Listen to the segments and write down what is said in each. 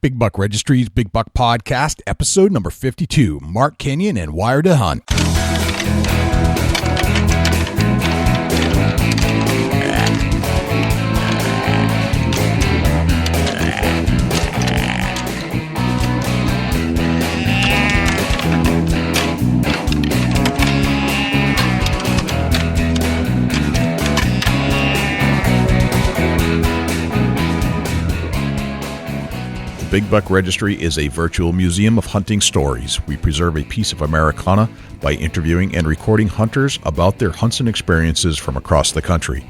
Big Buck Registry's Big Buck Podcast, episode number 52, Mark Kenyon and Wired to Hunt. Big Buck Registry is a virtual museum of hunting stories. We preserve a piece of Americana by interviewing and recording hunters about their hunts and experiences from across the country.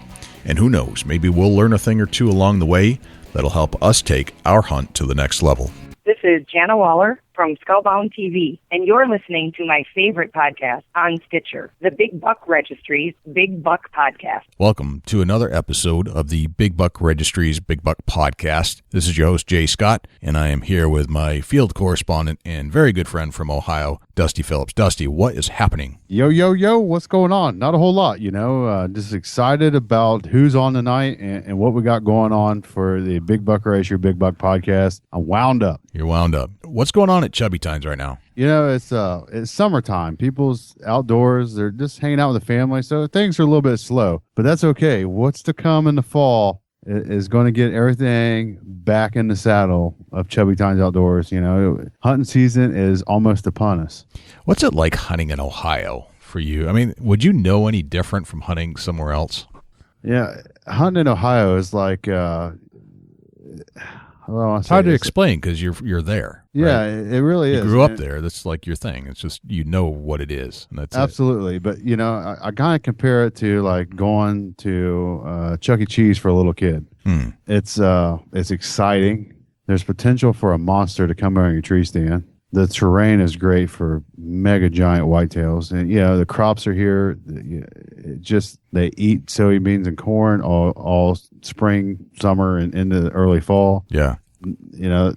And who knows, maybe we'll learn a thing or two along the way that'll help us take our hunt to the next level. This is Jana Waller from Skullbound TV, and you're listening to my favorite podcast on Stitcher, the Big Buck Registry's Big Buck Podcast. Welcome to another episode of the Big Buck Registry's Big Buck Podcast. This is your host, Jay Scott, and I am here with my field correspondent and very good friend from Ohio, Dusty Phillips. Dusty, what is happening? Yo, what's going on? Not a whole lot, just excited about who's on tonight and what we got going on for the Big Buck Registry Big Buck Podcast. I'm wound up. You're wound up. What's going on at Chubby Times right now? It's summertime. People's outdoors. They're just hanging out with the family, so things are a little bit slow. But that's okay. What's to come in the fall is going to get everything back in the saddle of Chubby Times Outdoors. Hunting season is almost upon us. What's it like hunting in Ohio for you? I mean, would you know any different from hunting somewhere else? Yeah, hunting in Ohio is like... it's hard to explain because you're there. Yeah, right? It really is. You grew up there. That's like your thing. It's just what it is. And that's absolutely. But I kind of compare it to like going to Chuck E. Cheese for a little kid. It's exciting. There's potential for a monster to come around your tree stand. The terrain is great for mega giant whitetails, and the crops are here. They eat soybeans and corn all spring, summer, and into the early fall. Yeah.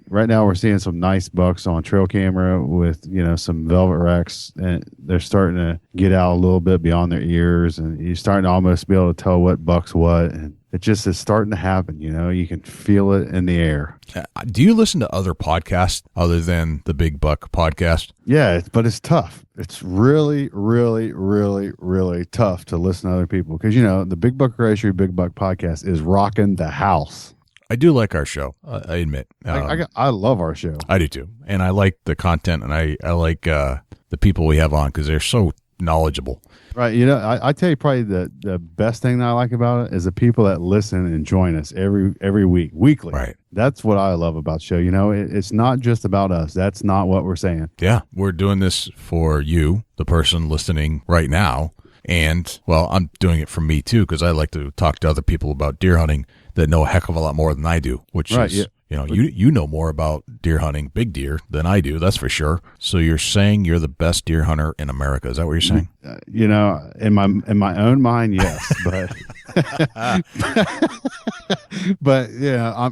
Right now we're seeing some nice bucks on trail camera with some velvet racks, and they're starting to get out a little bit beyond their ears, and you're starting to almost be able to tell what buck's what, and it just is starting to happen. You can feel it in the air. Do you listen to other podcasts other than the Big Buck Podcast? Yeah, but it's tough. It's really, really, really, really tough to listen to other people because, the Big Buck Registry Big Buck Podcast is rocking the house. I do like our show, I admit. I love our show. I do too. And I like the content, and I like the people we have on because they're so knowledgeable. Right. I tell you probably the best thing that I like about it is the people that listen and join us every weekly. Right. That's what I love about the show. It's not just about us. That's not what we're saying. Yeah. We're doing this for you, the person listening right now. And, well, I'm doing it for me too because I like to talk to other people about deer hunting that know a heck of a lot more than I do, which right, is, you know more about deer hunting, big deer, than I do, that's for sure. So you're saying you're the best deer hunter in America. Is that what you're saying? In my own mind, yes, but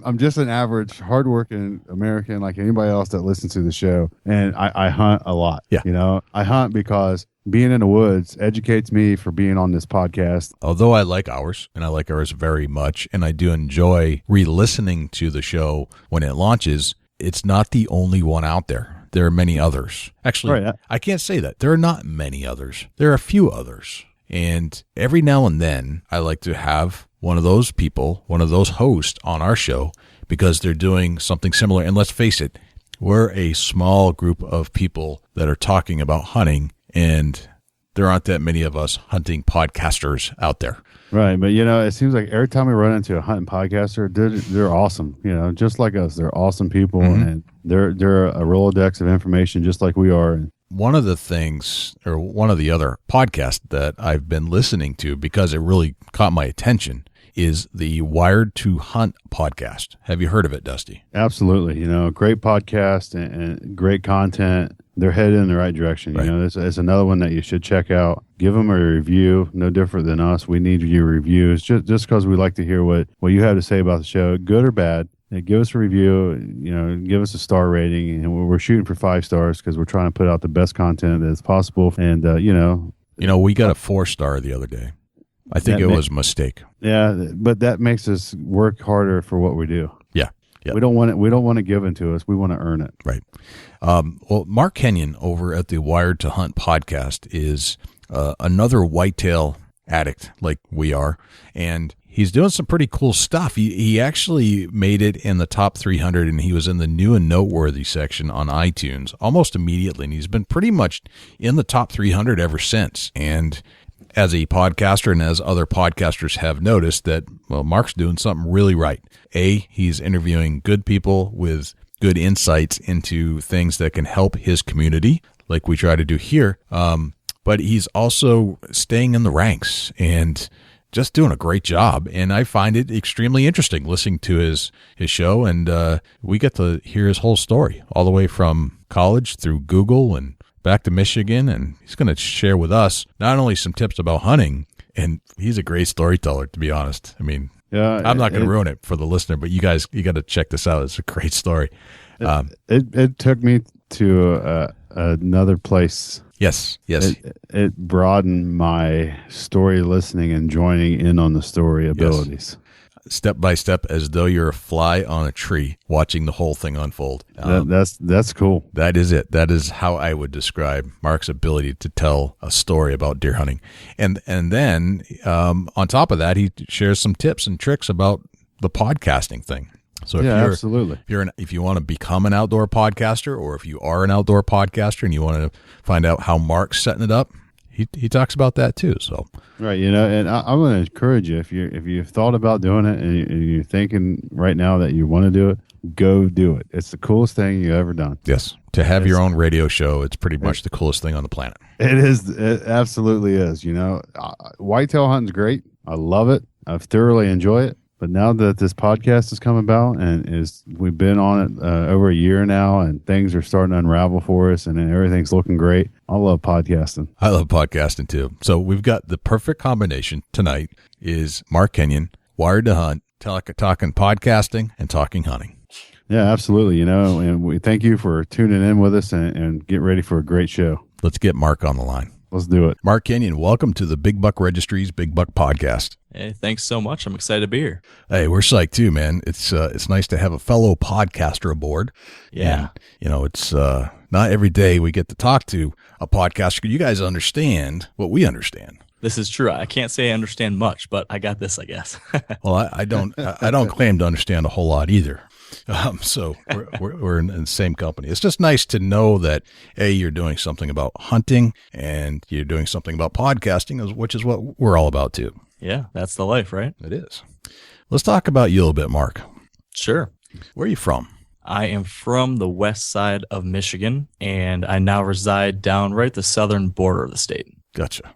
I'm just an average, hardworking American like anybody else that listens to the show, and I hunt a lot. Yeah, I hunt because being in the woods educates me for being on this podcast. Although I like ours, and I like ours very much, and I do enjoy re-listening to the show when it launches, it's not the only one out there. There are many others. Actually, right. I can't say that. There are not many others. There are a few others. And every now and then, I like to have one of those people, one of those hosts on our show because they're doing something similar. And let's face it, we're a small group of people that are talking about hunting, and there aren't that many of us hunting podcasters out there. Right, but it seems like every time we run into a hunting podcaster, they're awesome. Just like us, they're awesome people, and they're a Rolodex of information, just like we are. One of the things, or one of the other podcasts that I've been listening to because it really caught my attention, is the Wired to Hunt podcast. Have you heard of it, Dusty? Absolutely. Great podcast and great content. They're headed in the right direction. Right. It's another one that you should check out. Give them a review. No different than us. We need your reviews just because we like to hear what you have to say about the show, good or bad. Give us a review, give us a star rating. And we're shooting for 5 stars because we're trying to put out the best content that's possible. And, we got a 4-star the other day. I think it was a mistake. Yeah, but that makes us work harder for what we do. Yeah. Yep. We don't want it given to us. We want to earn it. Right. Well, Mark Kenyon over at the Wired to Hunt podcast is another whitetail addict like we are, and he's doing some pretty cool stuff. He actually made it in the top 300, and he was in the new and noteworthy section on iTunes almost immediately, and he's been pretty much in the top 300 ever since. And as a podcaster, and as other podcasters have noticed, that, well, Mark's doing something really right. He's interviewing good people with good insights into things that can help his community, like we try to do here. But he's also staying in the ranks and just doing a great job. And I find it extremely interesting listening to his show. And we get to hear his whole story all the way from college through Google and back to Michigan. And he's going to share with us not only some tips about hunting, and he's a great storyteller, to be honest. I mean, I'm not going to ruin it for the listener, but you got to check this out. It's a great story. It took me to another place. Yes. It broadened my story listening and joining in on the story abilities. Yes. Step by step, as though you're a fly on a tree watching the whole thing unfold. That's cool. That is it. That is how I would describe Mark's ability to tell a story about deer hunting. And then on top of that, he shares some tips and tricks about the podcasting thing. So absolutely. If you want to become an outdoor podcaster, or if you are an outdoor podcaster and you want to find out how Mark's setting it up, he talks about that too. So right, and I'm going to encourage you, if you've thought about doing it and you're thinking right now that you want to do it, go do it. It's the coolest thing you've ever done. Yes, to have your own radio show, it's pretty much the coolest thing on the planet. It is. It absolutely is. Whitetail hunting's great. I love it. I thoroughly enjoy it. But now that this podcast has come about and we've been on it over a year now, and things are starting to unravel for us, and everything's looking great, I love podcasting. I love podcasting too. So we've got the perfect combination tonight is Mark Kenyon, Wired to Hunt, talking podcasting and talking hunting. Yeah, absolutely. And we thank you for tuning in with us, and get ready for a great show. Let's get Mark on the line. Let's do it. Mark Kenyon, welcome to the Big Buck Registry's Big Buck Podcast. Hey, thanks so much. I'm excited to be here. Hey, we're psyched too, man. It's nice to have a fellow podcaster aboard. Yeah. And, it's not every day we get to talk to a podcaster. You guys understand what we understand. This is true. I can't say I understand much, but I got this, I guess. Well, I don't claim to understand a whole lot either. So we're in the same company. It's just nice to know that you're doing something about hunting and you're doing something about podcasting, which is what we're all about too. Yeah, that's the life, right? It is. Let's talk about you a little bit, Mark. Sure. Where are you from? I am from the west side of Michigan, and I now reside down right at the southern border of the state. Gotcha.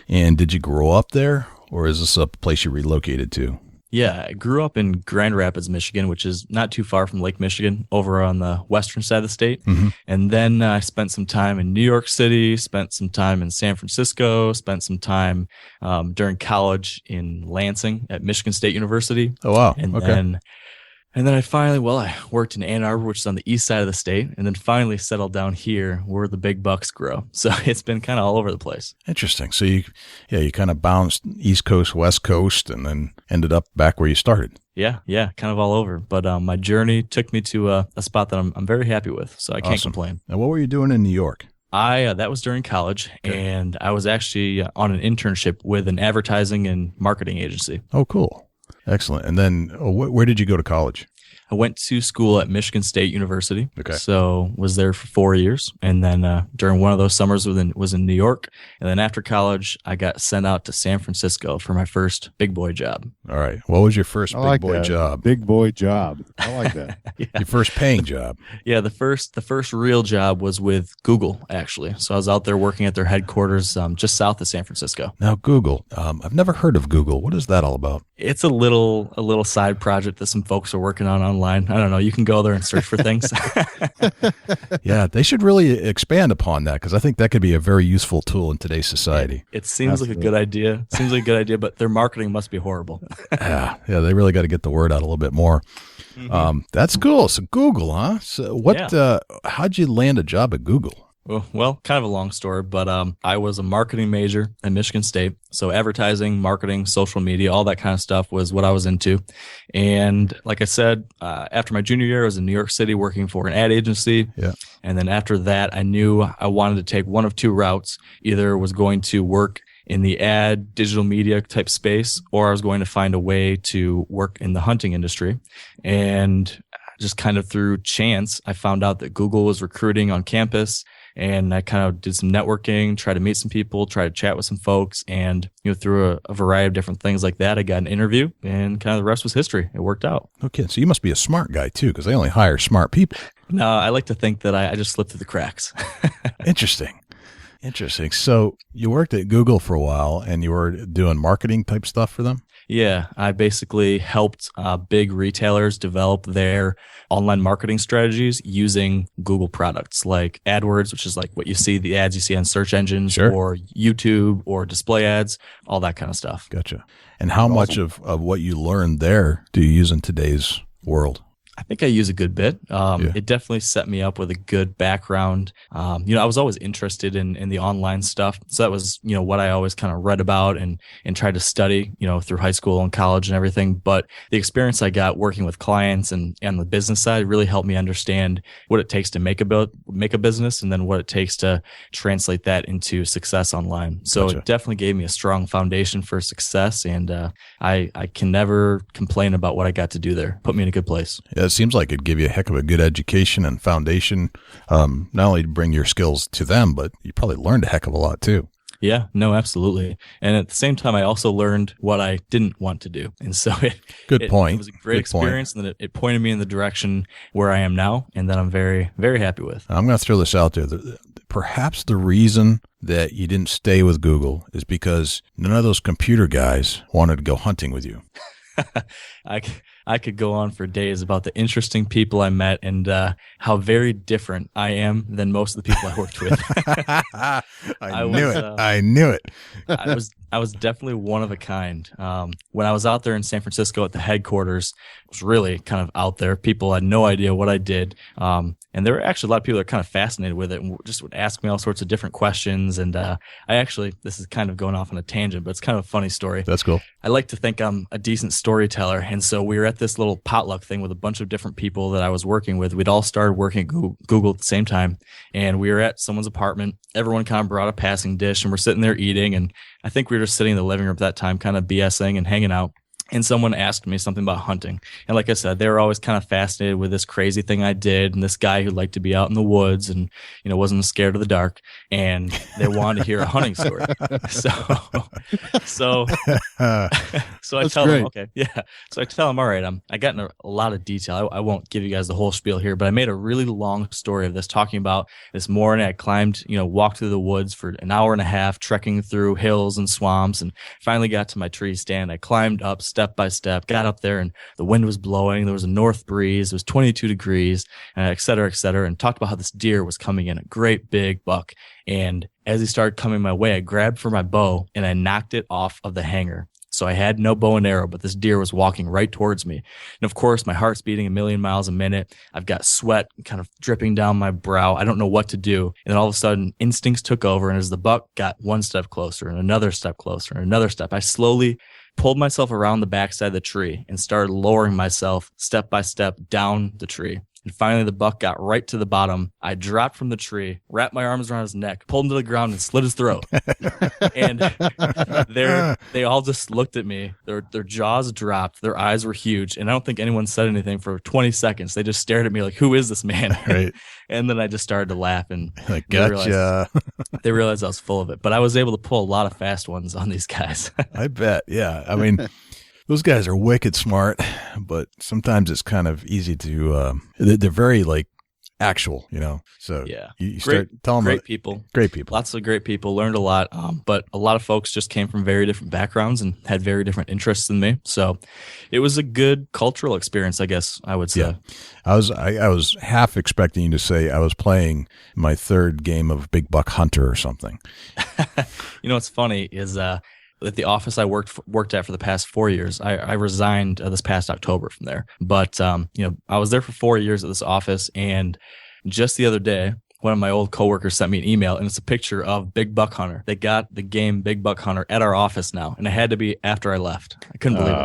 And did you grow up there, or is this a place you relocated to? Yeah, I grew up in Grand Rapids, Michigan, which is not too far from Lake Michigan, over on the western side of the state. Mm-hmm. And then I spent some time in New York City, spent some time in San Francisco, spent some time during college in Lansing at Michigan State University. Oh, wow. And then I worked in Ann Arbor, which is on the east side of the state, and then finally settled down here where the big bucks grow. So it's been kind of all over the place. Interesting. So you kind of bounced East Coast, West Coast, and then ended up back where you started. Yeah, kind of all over. But my journey took me to a spot that I'm very happy with, so I can't complain. And what were you doing in New York? That was during college, and I was actually on an internship with an advertising and marketing agency. Oh, cool. Excellent. And then where did you go to college? I went to school at Michigan State University. Okay. So was there for 4 years. And then during one of those summers was in New York. And then after college, I got sent out to San Francisco for my first big boy job. All right. What was your first big boy job? Big boy job. I like that. Yeah. Your first paying job. Yeah. The first real job was with Google, actually. So I was out there working at their headquarters just south of San Francisco. Now, Google, I've never heard of Google. What is that all about? It's a little side project that some folks are working on online. I don't know. You can go there and search for things. Yeah, they should really expand upon that, because I think that could be a very useful tool in today's society. It seems like a good idea. But their marketing must be horrible. Yeah, they really got to get the word out a little bit more. Mm-hmm. That's cool. So Google, huh? So how'd you land a job at Google? Well, kind of a long story, but I was a marketing major at Michigan State. So advertising, marketing, social media, all that kind of stuff was what I was into. And like I said, after my junior year, I was in New York City working for an ad agency. Yeah. And then after that, I knew I wanted to take one of two routes. Either was going to work in the ad, digital media type space, or I was going to find a way to work in the hunting industry. And just kind of through chance, I found out that Google was recruiting on campus, and I kind of did some networking, tried to meet some people, tried to chat with some folks, and through a variety of different things like that, I got an interview, and kind of the rest was history. It worked out. Okay, so you must be a smart guy too, because they only hire smart people. No, I like to think that I just slipped through the cracks. Interesting. So you worked at Google for a while, and you were doing marketing type stuff for them? Yeah, I basically helped big retailers develop their online marketing strategies using Google products like AdWords, which is like what you see, the ads you see on search engines, sure, or YouTube or display ads, all that kind of stuff. Gotcha. And how much of what you learned there do you use in today's world? I think I use a good bit. It definitely set me up with a good background. I was always interested in the online stuff. So that was, what I always kind of read about and tried to study, through high school and college and everything. But the experience I got working with clients and the business side really helped me understand what it takes to make a business, and then what it takes to translate that into success online. So Gotcha. It definitely gave me a strong foundation for success. And I can never complain about what I got to do there. Put me in a good place. Yeah, it seems like it'd give you a heck of a good education and foundation, not only to bring your skills to them, but you probably learned a heck of a lot too. Yeah, no, absolutely. And at the same time, I also learned what I didn't want to do. And so it was a great experience, and it pointed me in the direction where I am now, and that I'm very, very happy with. I'm going to throw this out there. Perhaps the reason that you didn't stay with Google is because none of those computer guys wanted to go hunting with you. I could go on for days about the interesting people I met and how very different I am than most of the people I worked with. I knew it. I was definitely one of a kind. When I was out there in San Francisco at the headquarters, it was really kind of out there. People had no idea what I did. And there were actually a lot of people that are kind of fascinated with it and just would ask me all sorts of different questions. And this is kind of going off on a tangent, but it's kind of a funny story. That's cool. I like to think I'm a decent storyteller. And so we were at this little potluck thing with a bunch of different people that I was working with. We'd all started working at Google at the same time. And we were at someone's apartment. Everyone kind of brought a passing dish, and we're sitting there eating. And I think we were just sitting in the living room at that time, kind of BSing and hanging out. And someone asked me something about hunting. And like I said, they were always kind of fascinated with this crazy thing I did, and this guy who liked to be out in the woods and, wasn't scared of the dark. And they wanted to hear a hunting story. So I tell them, okay, yeah. So I tell them, all right, I got in a lot of detail. I won't give you guys the whole spiel here, but I made a really long story of this, talking about this morning I climbed, walked through the woods for an hour and a half, trekking through hills and swamps, and finally got to my tree stand. I climbed up step by step, got up there, and the wind was blowing. There was a north breeze. It was 22 degrees, et cetera, and talked about how this deer was coming in, a great big buck. And as he started coming my way, I grabbed for my bow and I knocked it off of the hanger. So I had no bow and arrow, but this deer was walking right towards me. And of course, my heart's beating a million miles a minute. I've got sweat kind of dripping down my brow. I don't know what to do. And then all of a sudden, instincts took over. And as the buck got one step closer and another step closer and another step, I slowly pulled myself around the backside of the tree and started lowering myself step by step down the tree. And finally, the buck got right to the bottom. I dropped from the tree, wrapped my arms around his neck, pulled him to the ground, and slit his throat. And they all just looked at me. Their jaws dropped. Their eyes were huge. And I don't think anyone said anything for 20 seconds. They just stared at me like, who is this man? Right. And then I just started to laugh. And gotcha. They realized I was full of it. But I was able to pull a lot of fast ones on these guys. I bet. Yeah. I mean, those guys are wicked smart, but sometimes it's kind of easy to, they're very actual, so yeah, you start telling them. Great people. Lots of great people, learned a lot. But a lot of folks just came from very different backgrounds and had very different interests than me. So it was a good cultural experience, I guess I would say. Yeah. I was half expecting you to say I was playing my third game of Big Buck Hunter or something. What's funny is, at the office I worked at for the past 4 years, I resigned this past October from there. But I was there for 4 years at this office, and just the other day, one of my old coworkers sent me an email, and it's a picture of Big Buck Hunter. They got the game Big Buck Hunter at our office now, and it had to be after I left. I couldn't believe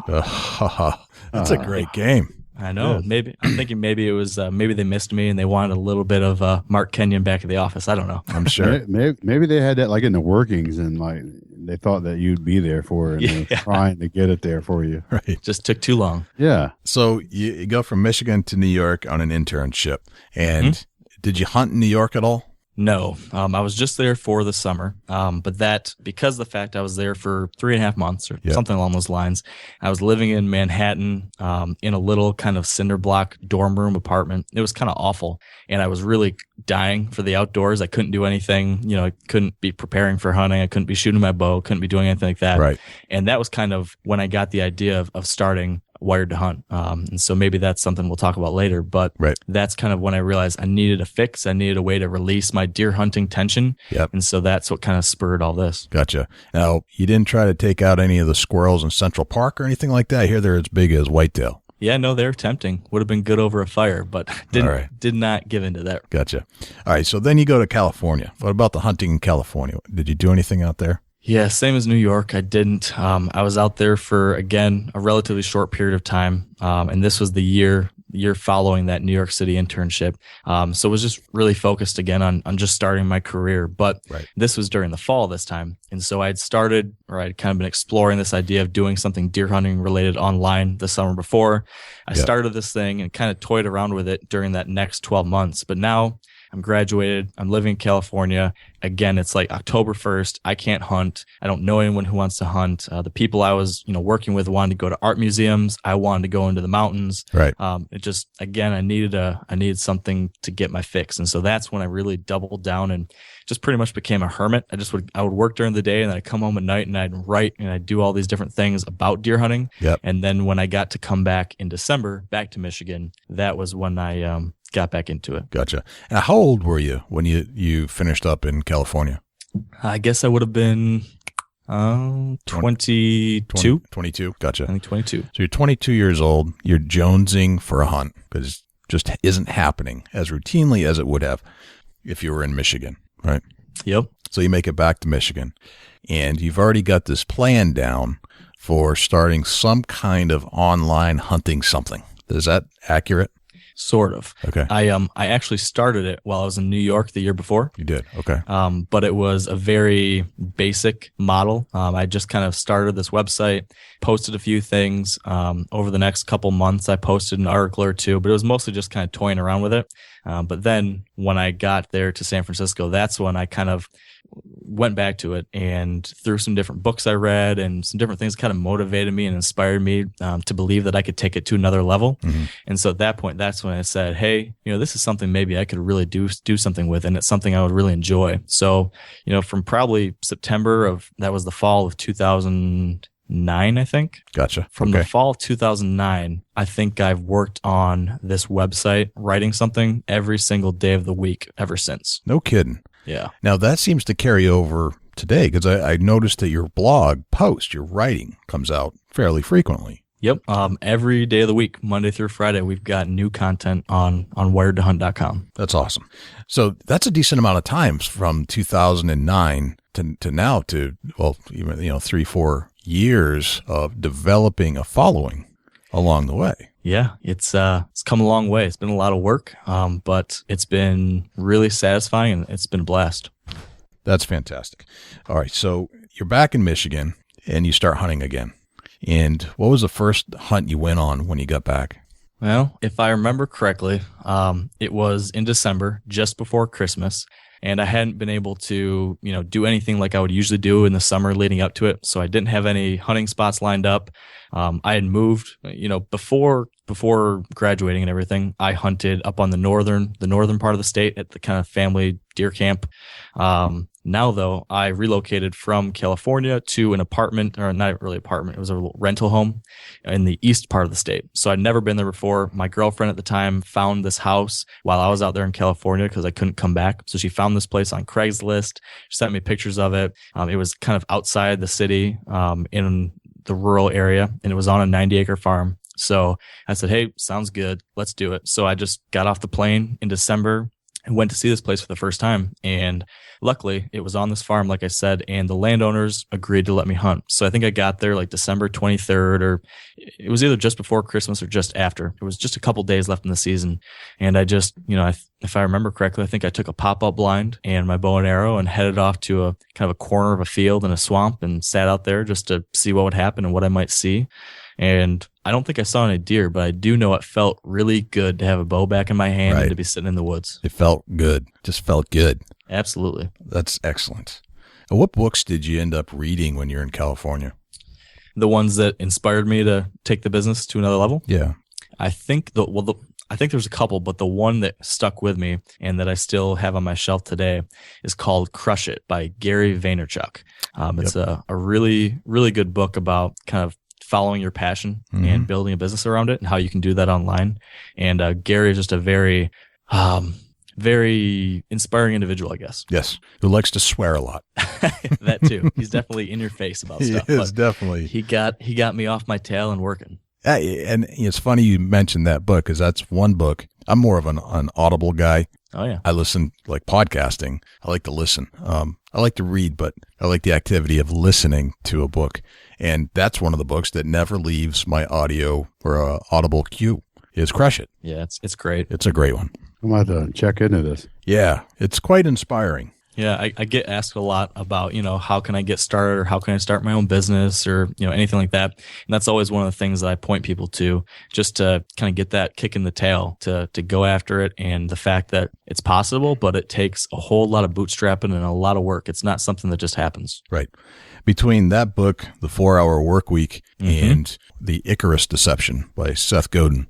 it. That's a great game. I know. Yes. Maybe I'm thinking maybe it was maybe they missed me and they wanted a little bit of Mark Kenyon back at the office. I don't know. I'm sure. Maybe they had that like in the workings and like they thought that you'd be there for it and they were trying to get it there for you. Right. Just took too long. Yeah. So you go from Michigan to New York on an internship. And did you hunt in New York at all? No, I was just there for the summer. But that, because of the fact I was there for 3.5 months or something along those lines, I was living in Manhattan, in a little kind of cinder block dorm room apartment. It was kind of awful. And I was really dying for the outdoors. I couldn't do anything, I couldn't be preparing for hunting. I couldn't be shooting my bow, couldn't be doing anything like that. Right. And that was kind of when I got the idea of starting Wired to Hunt. And so maybe that's something we'll talk about later, but that's kind of when I realized I needed a fix. I needed a way to release my deer hunting tension. Yep. And so that's what kind of spurred all this. Gotcha. Now, you didn't try to take out any of the squirrels in Central Park or anything like that? I hear they're as big as whitetail. Yeah, no, they're tempting. Would have been good over a fire, but did not give into that. Gotcha. All right. So then you go to California. What about the hunting in California? Did you do anything out there? Yeah, same as New York. I didn't. I was out there for, again, a relatively short period of time. And this was the year following that New York City internship. So it was just really focused again on just starting my career. But this was during the fall this time. And so I'd kind of been exploring this idea of doing something deer hunting related online the summer before. I started this thing and kind of toyed around with it during that next 12 months. But now I'm graduated. I'm living in California. Again, it's like October 1st. I can't hunt. I don't know anyone who wants to hunt. The people I was, working with wanted to go to art museums. I wanted to go into the mountains. Right. It just, again, I needed something to get my fix. And so that's when I really doubled down and just pretty much became a hermit. I would work during the day and then I'd come home at night and I'd write and I'd do all these different things about deer hunting. Yep. And then when I got to come back in December, back to Michigan, that was when I, got back into it. Gotcha. Now, how old were you when you finished up in California? I guess I would have been 22. 22. Gotcha. I think 22. So you're 22 years old. You're jonesing for a hunt because it just isn't happening as routinely as it would have if you were in Michigan, right? Yep. So you make it back to Michigan, and you've already got this plan down for starting some kind of online hunting something. Is that accurate? Sort of. Okay. I actually started it while I was in New York the year before. You did. Okay. But it was a very basic model. I just kind of started this website, posted a few things. Over the next couple months, I posted an article or two, but it was mostly just kind of toying around with it. But then when I got there to San Francisco, that's when I kind of went back to it, and through some different books I read and some different things kind of motivated me and inspired me to believe that I could take it to another level. Mm-hmm. And so at that point, that's when I said, hey, this is something maybe I could really do something with, and it's something I would really enjoy. So, from probably that was the fall of 2009, I think. Gotcha. From the fall of 2009, I think I've worked on this website, writing something every single day of the week ever since. No kidding. Yeah. Now that seems to carry over today because I noticed that your blog post, your writing comes out fairly frequently. Yep. Every day of the week, Monday through Friday, we've got new content on wiredtohunt.com. That's awesome. So that's a decent amount of time from 2009 to now to, well, even, 3-4 years of developing a following along the way. Yeah, it's come a long way. It's been a lot of work, but it's been really satisfying and it's been a blast. That's fantastic. All right, so you're back in Michigan and you start hunting again. And what was the first hunt you went on when you got back? Well, if I remember correctly, it was in December, just before Christmas. And I hadn't been able to, do anything like I would usually do in the summer leading up to it. So I didn't have any hunting spots lined up. I had moved, before graduating and everything. I hunted up on the northern part of the state at the kind of family deer camp. Now though, I relocated from California to an apartment, or not really apartment. It was a rental home in the east part of the state. So I'd never been there before. My girlfriend at the time found this house while I was out there in California because I couldn't come back. So she found this place on Craigslist. She sent me pictures of it. It was kind of outside the city, in the rural area, and it was on a 90-acre farm. So I said, hey, sounds good. Let's do it. So I just got off the plane in December, I went to see this place for the first time, and luckily it was on this farm, like I said, and the landowners agreed to let me hunt. So I think I got there like December 23rd, or it was either just before Christmas or just after. It was just a couple days left in the season. And I just, if I remember correctly, I think I took a pop-up blind and my bow and arrow and headed off to a kind of a corner of a field in a swamp and sat out there just to see what would happen and what I might see. And I don't think I saw any deer, but I do know it felt really good to have a bow back in my hand and to be sitting in the woods. It felt good. Just felt good. Absolutely. That's excellent. And what books did you end up reading when you're in California? The ones that inspired me to take the business to another level? Yeah. I think I think there's a couple, but the one that stuck with me and that I still have on my shelf today is called Crush It by Gary Vaynerchuk. It's a really, really good book about kind of following your passion and building a business around it and how you can do that online. And Gary is just a very, very inspiring individual, I guess. Yes. Who likes to swear a lot. That too. He's definitely in your face about stuff. He is, definitely. He got me off my tail and working. And it's funny you mentioned that book because that's one book. I'm more of an Audible guy. Oh, yeah. I listen like podcasting. I like to listen. I like to read, but I like the activity of listening to a book. And that's one of the books that never leaves my audio or Audible queue is Crush It. Yeah, it's great. It's a great one. I'm going to have to check into this. Yeah, it's quite inspiring. Yeah, I get asked a lot about, how can I get started or how can I start my own business or, anything like that. And that's always one of the things that I point people to just to kind of get that kick in the tail to go after it. And the fact that it's possible, but it takes a whole lot of bootstrapping and a lot of work. It's not something that just happens. Right. Between that book, The 4-Hour Work Week, and The Icarus Deception by Seth Godin.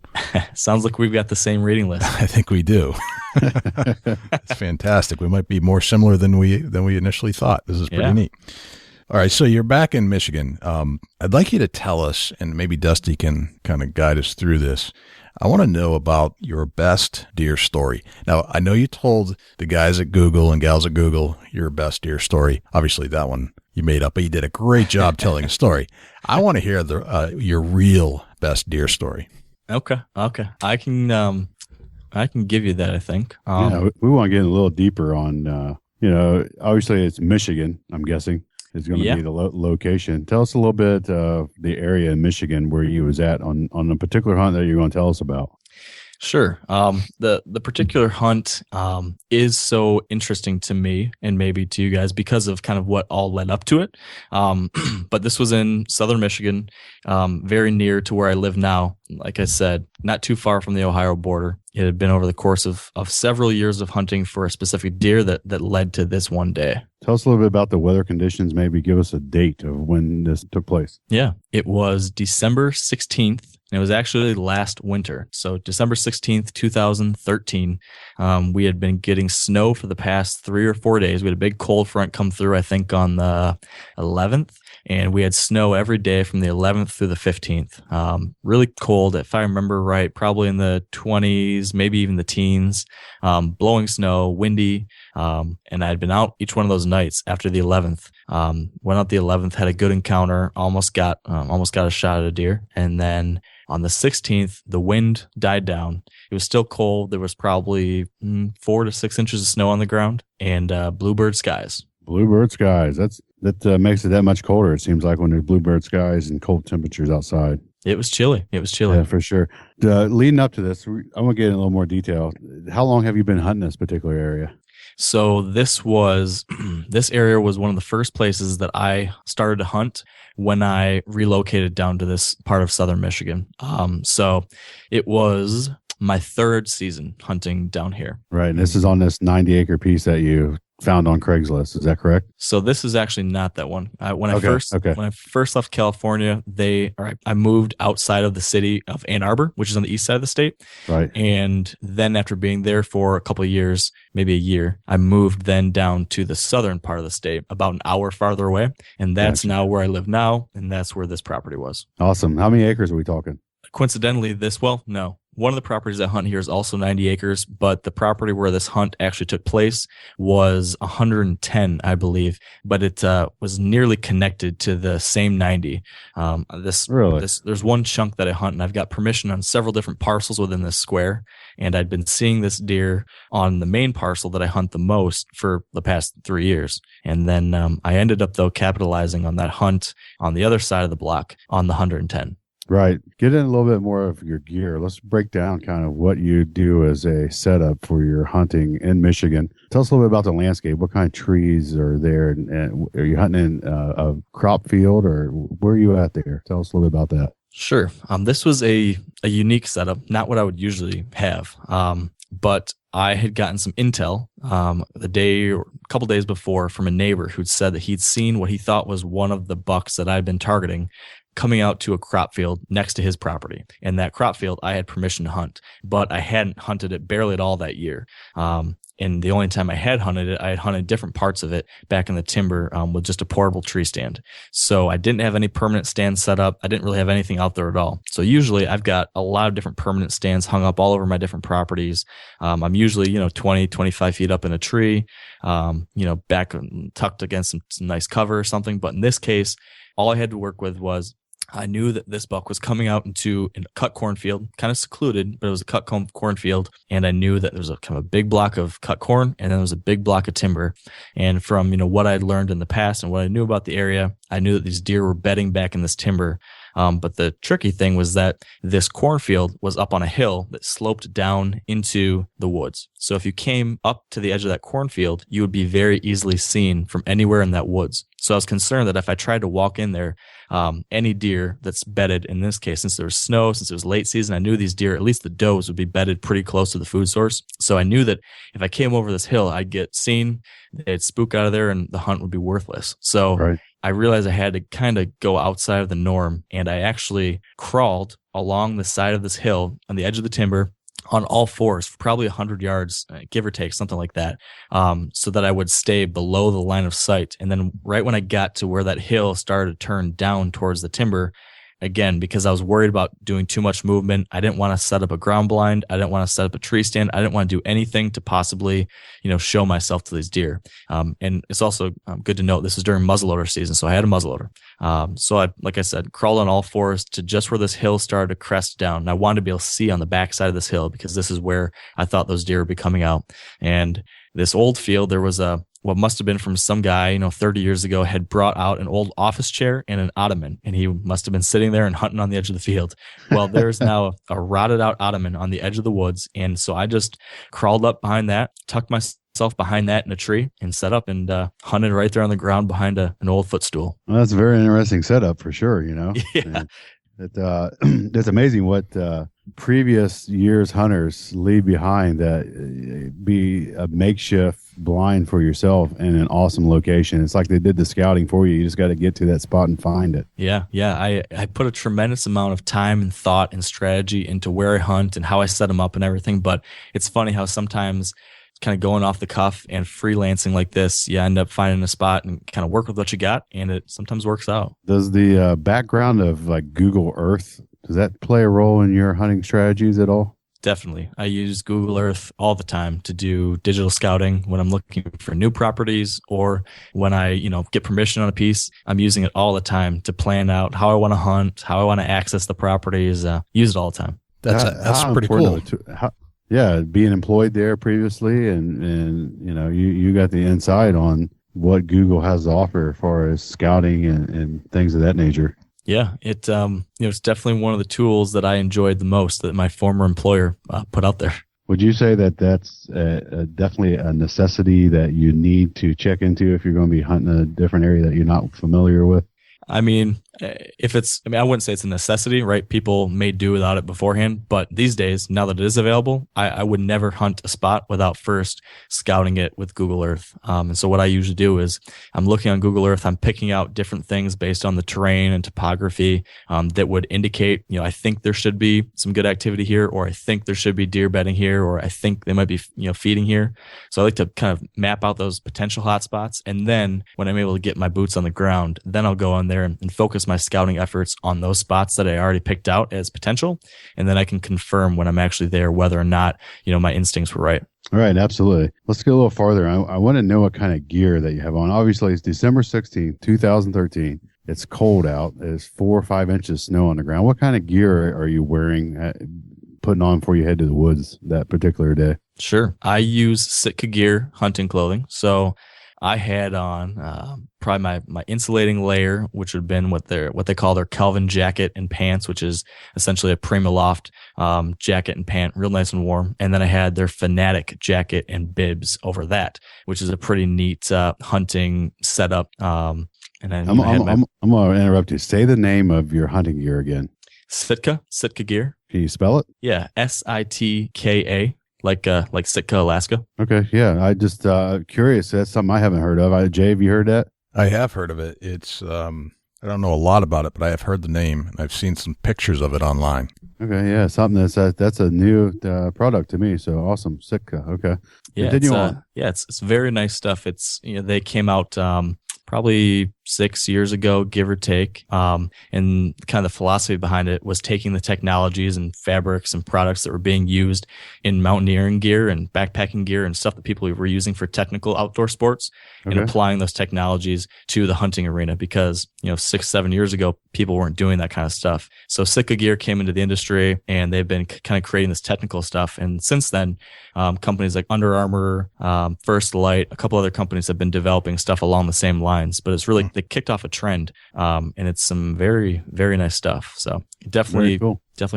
Sounds like we've got the same reading list. I think we do. It's fantastic. We might be more similar than we initially thought. This is pretty neat. All right, so you're back in Michigan. I'd like you to tell us, and maybe Dusty can kind of guide us through this. I want to know about your best deer story. Now, I know you told the guys at Google and gals at Google your best deer story. Obviously, that one you made up, but you did a great job telling a story. I want to hear your real best deer story. Okay. I can give you that, I think. We want to get a little deeper on, obviously it's Michigan, I'm guessing, is going to be the location. Tell us a little bit of the area in Michigan where you was at on a particular hunt that you're going to tell us about. Sure. The particular hunt is so interesting to me and maybe to you guys because of kind of what all led up to it. But this was in southern Michigan, very near to where I live now. Like I said, not too far from the Ohio border. It had been over the course of several years of hunting for a specific deer that led to this one day. Tell us a little bit about the weather conditions. Maybe give us a date of when this took place. Yeah, it was December 16th. And it was actually last winter. So December 16th, 2013, we had been getting snow for the past 3 or 4 days. We had a big cold front come through, I think, on the 11th. And we had snow every day from the 11th through the 15th. Really cold, if I remember right, probably in the 20s, maybe even the teens. Blowing snow, windy. And I had been out each one of those nights after the 11th. Went out the 11th, had a good encounter, almost got a shot at a deer. And then on the 16th, the wind died down. It was still cold. There was probably 4 to 6 inches of snow on the ground and bluebird skies. Bluebird skies. That makes it that much colder. It seems like when there's bluebird skies and cold temperatures outside. It was chilly. Yeah, for sure. Leading up to this, I want to get in a little more detail. How long have you been hunting this particular area? So this area was one of the first places that I started to hunt when I relocated down to this part of southern Michigan. So it was my 3rd season hunting down here. Right. And this is on this 90-acre piece that you found on Craigslist. Is that correct? So this is actually not that one. When I first left California, I moved outside of the city of Ann Arbor, which is on the east side of the state. Right. And then after being there for a couple of years, maybe a year, I moved then down to the southern part of the state, about an hour farther away. And that's now where I live now. And that's where this property was. Awesome. How many acres are we talking? Coincidentally, no. one of the properties I hunt here is also 90 acres, but the property where this hunt actually took place was 110, I believe, but it was nearly connected to the same 90. There's one chunk that I hunt, and I've got permission on several different parcels within this square, and I'd been seeing this deer on the main parcel that I hunt the most for the past 3 years. And then I ended up, though, capitalizing on that hunt on the other side of the block on the 110. Right. Get in a little bit more of your gear. Let's break down kind of what you do as a setup for your hunting in Michigan. Tell us a little bit about the landscape. What kind of trees are there? And are you hunting in a crop field, or where are you at there? Tell us a little bit about that. Sure. This was a unique setup, not what I would usually have. But I had gotten some intel the day or a couple days before from a neighbor who'd said that he'd seen what he thought was one of the bucks that I'd been targeting coming out to a crop field next to his property. And that crop field, I had permission to hunt, but I hadn't hunted it barely at all that year. And the only time I had hunted it, I had hunted different parts of it back in the timber with just a portable tree stand. So I didn't have any permanent stands set up. I didn't really have anything out there at all. So usually I've got a lot of different permanent stands hung up all over my different properties. I'm usually, 20, 25 feet up in a tree, back tucked against some nice cover or something. But in this case, all I had to work with was I knew that this buck was coming out into a cut cornfield, kind of secluded, but it was a cut cornfield. And I knew that there was a kind of a big block of cut corn, and then there was a big block of timber. And from, what I'd learned in the past and what I knew about the area, I knew that these deer were bedding back in this timber. But the tricky thing was that this cornfield was up on a hill that sloped down into the woods. So if you came up to the edge of that cornfield, you would be very easily seen from anywhere in that woods. So I was concerned that if I tried to walk in there, any deer that's bedded, in this case, since there was snow, since it was late season, I knew these deer, at least the does, would be bedded pretty close to the food source. So I knew that if I came over this hill, I'd get seen, they'd spook out of there, and the hunt would be worthless. So right. I realized I had to kind of go outside of the norm, and I actually crawled along the side of this hill on the edge of the timber on all fours for probably 100 yards, give or take, something like that, so that I would stay below the line of sight. And then right when I got to where that hill started to turn down towards the timber, again, because I was worried about doing too much movement, I didn't want to set up a ground blind. I didn't want to set up a tree stand. I didn't want to do anything to possibly, show myself to these deer. And it's also good to note this is during muzzleloader season, so I had a muzzleloader. So I, like I said, crawled on all fours to just where this hill started to crest down. And I wanted to be able to see on the backside of this hill because this is where I thought those deer would be coming out. And this old field, there was what must have been from some guy, 30 years ago, had brought out an old office chair and an ottoman, and he must have been sitting there and hunting on the edge of the field. Well, there's now a rotted out ottoman on the edge of the woods. And so I just crawled up behind that, tucked myself behind that in a tree, and set up and hunted right there on the ground behind an old footstool. Well, that's a very interesting setup for sure, Yeah. It's amazing what previous years hunters leave behind that be a makeshift blind for yourself in an awesome location. It's like they did the scouting for you. You just got to get to that spot and find it. Yeah. I put a tremendous amount of time and thought and strategy into where I hunt and how I set them up and everything. But it's funny how sometimes kind of going off the cuff and freelancing like this, you end up finding a spot and kind of work with what you got, and it sometimes works out. Does the background of like Google Earth, does that play a role in your hunting strategies at all? Definitely. I use Google Earth all the time to do digital scouting when I'm looking for new properties, or when I, get permission on a piece. I'm using it all the time to plan out how I want to hunt, how I want to access the properties. Use it all the time. That's pretty cool. Yeah, being employed there previously, and you got the insight on what Google has to offer as far as scouting and things of that nature. Yeah, it's definitely one of the tools that I enjoyed the most that my former employer put out there. Would you say that that's definitely a necessity that you need to check into if you're going to be hunting a different area that you're not familiar with? I mean, I wouldn't say it's a necessity, right? People may do without it beforehand, but these days, now that it is available, I would never hunt a spot without first scouting it with Google Earth. And so what I usually do is I'm looking on Google Earth, I'm picking out different things based on the terrain and topography that would indicate, I think there should be some good activity here, or I think there should be deer bedding here, or I think they might be, feeding here. So I like to kind of map out those potential hot spots. And then when I'm able to get my boots on the ground, then I'll go on there and focus my scouting efforts on those spots that I already picked out as potential. And then I can confirm when I'm actually there whether or not, my instincts were right. All right, absolutely. Let's go a little farther. I want to know what kind of gear that you have on. Obviously, it's December 16th, 2013. It's cold out. There's 4 or 5 inches of snow on the ground. What kind of gear are you wearing, putting on before you head to the woods that particular day? Sure. I use Sitka gear hunting clothing. So I had on probably my insulating layer, which would have been what they call their Kelvin jacket and pants, which is essentially a Primaloft jacket and pant, real nice and warm. And then I had their Fanatic jacket and bibs over that, which is a pretty neat hunting setup. And then I'm going to interrupt you. Say the name of your hunting gear again. Sitka gear. Can you spell it? Yeah, Sitka. Like Sitka, Alaska. Okay, yeah. I just curious. That's something I haven't heard of. Jay, have you heard that? I have heard of it. It's I don't know a lot about it, but I have heard the name and I've seen some pictures of it online. Okay, yeah, something that's a new product to me. So awesome, Sitka. Okay, yeah, it's very nice stuff. It's they came out probably 6 years ago, give or take. And kind of the philosophy behind it was taking the technologies and fabrics and products that were being used in mountaineering gear and backpacking gear and stuff that people were using for technical outdoor sports and applying those technologies to the hunting arena because, 6-7 years ago, people weren't doing that kind of stuff. So Sitka gear came into the industry and they've been kind of creating this technical stuff. And since then, companies like Under Armour, First Light, a couple other companies have been developing stuff along the same lines, but it's really, they kicked off a trend, and it's some very, very nice stuff. So it definitely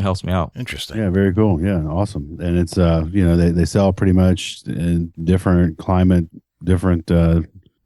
helps me out. Interesting. Yeah, very cool. Yeah, awesome. And it's they sell pretty much in different climate, different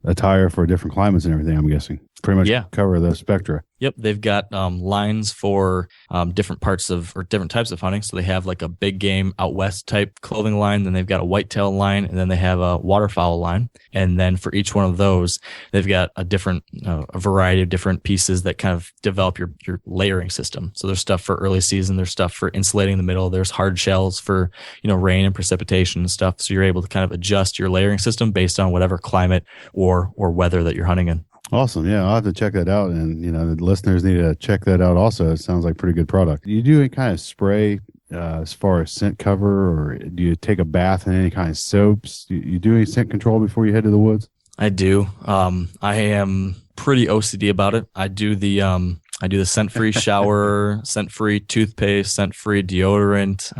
attire for different climates and everything. I'm guessing pretty much cover the spectra. Yep, they've got lines for different parts of or different types of hunting. So they have like a big game out west type clothing line, then they've got a whitetail line, and then they have a waterfowl line. And then for each one of those, they've got a different a variety of different pieces that kind of develop your layering system. So there's stuff for early season, there's stuff for insulating the middle, there's hard shells for rain and precipitation and stuff. So you're able to kind of adjust your layering system based on whatever climate or weather that you're hunting in. Awesome. Yeah, I'll have to check that out. And, the listeners need to check that out also. It sounds like a pretty good product. Do you do any kind of spray as far as scent cover, or do you take a bath in any kind of soaps? Do you do any scent control before you head to the woods? I do. I am pretty OCD about it. I do the scent-free shower, scent-free toothpaste, scent-free deodorant,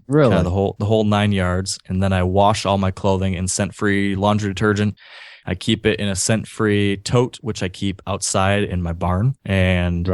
really? Kind of the whole 9 yards. And then I wash all my clothing in scent-free laundry detergent. I keep it in a scent-free tote, which I keep outside in my barn. And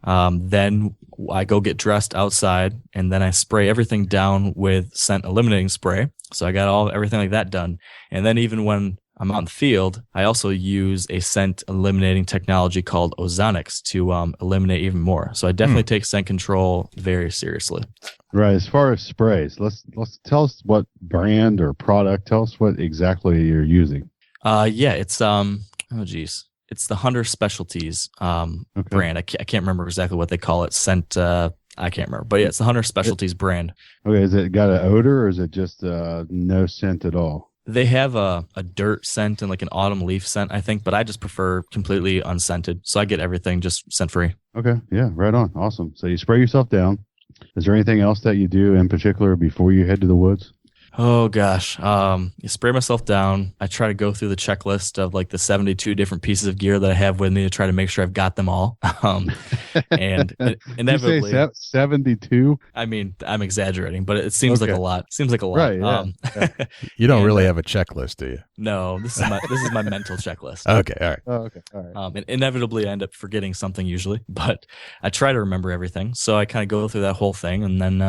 then I go get dressed outside, and then I spray everything down with scent eliminating spray. So I got everything like that done. And then even when I'm out in the field, I also use a scent eliminating technology called ozonics to eliminate even more. So I definitely take scent control very seriously. Right. As far as sprays, let's tell us what brand or product. Tell us what exactly you're using. It's it's the Hunter Specialties brand. I can't remember exactly what they call it. Scent. I can't remember, but it's the Hunter Specialties brand. Okay, is it got an odor, or is it just no scent at all? They have a dirt scent and like an autumn leaf scent, I think, but I just prefer completely unscented. So I get everything just scent free. Okay, yeah, right on, awesome. So you spray yourself down. Is there anything else that you do in particular before you head to the woods? Oh gosh. You spray myself down. I try to go through the checklist of like the 72 different pieces of gear that I have with me to try to make sure I've got them all. And inevitably, you say 72? I mean, I'm exaggerating, but it seems like a lot. Right. Yeah. You don't really have a checklist, do you? No, this is my mental checklist. Okay. All right. Oh, okay. All right. And inevitably I end up forgetting something usually, but I try to remember everything. So I kind of go through that whole thing, and then,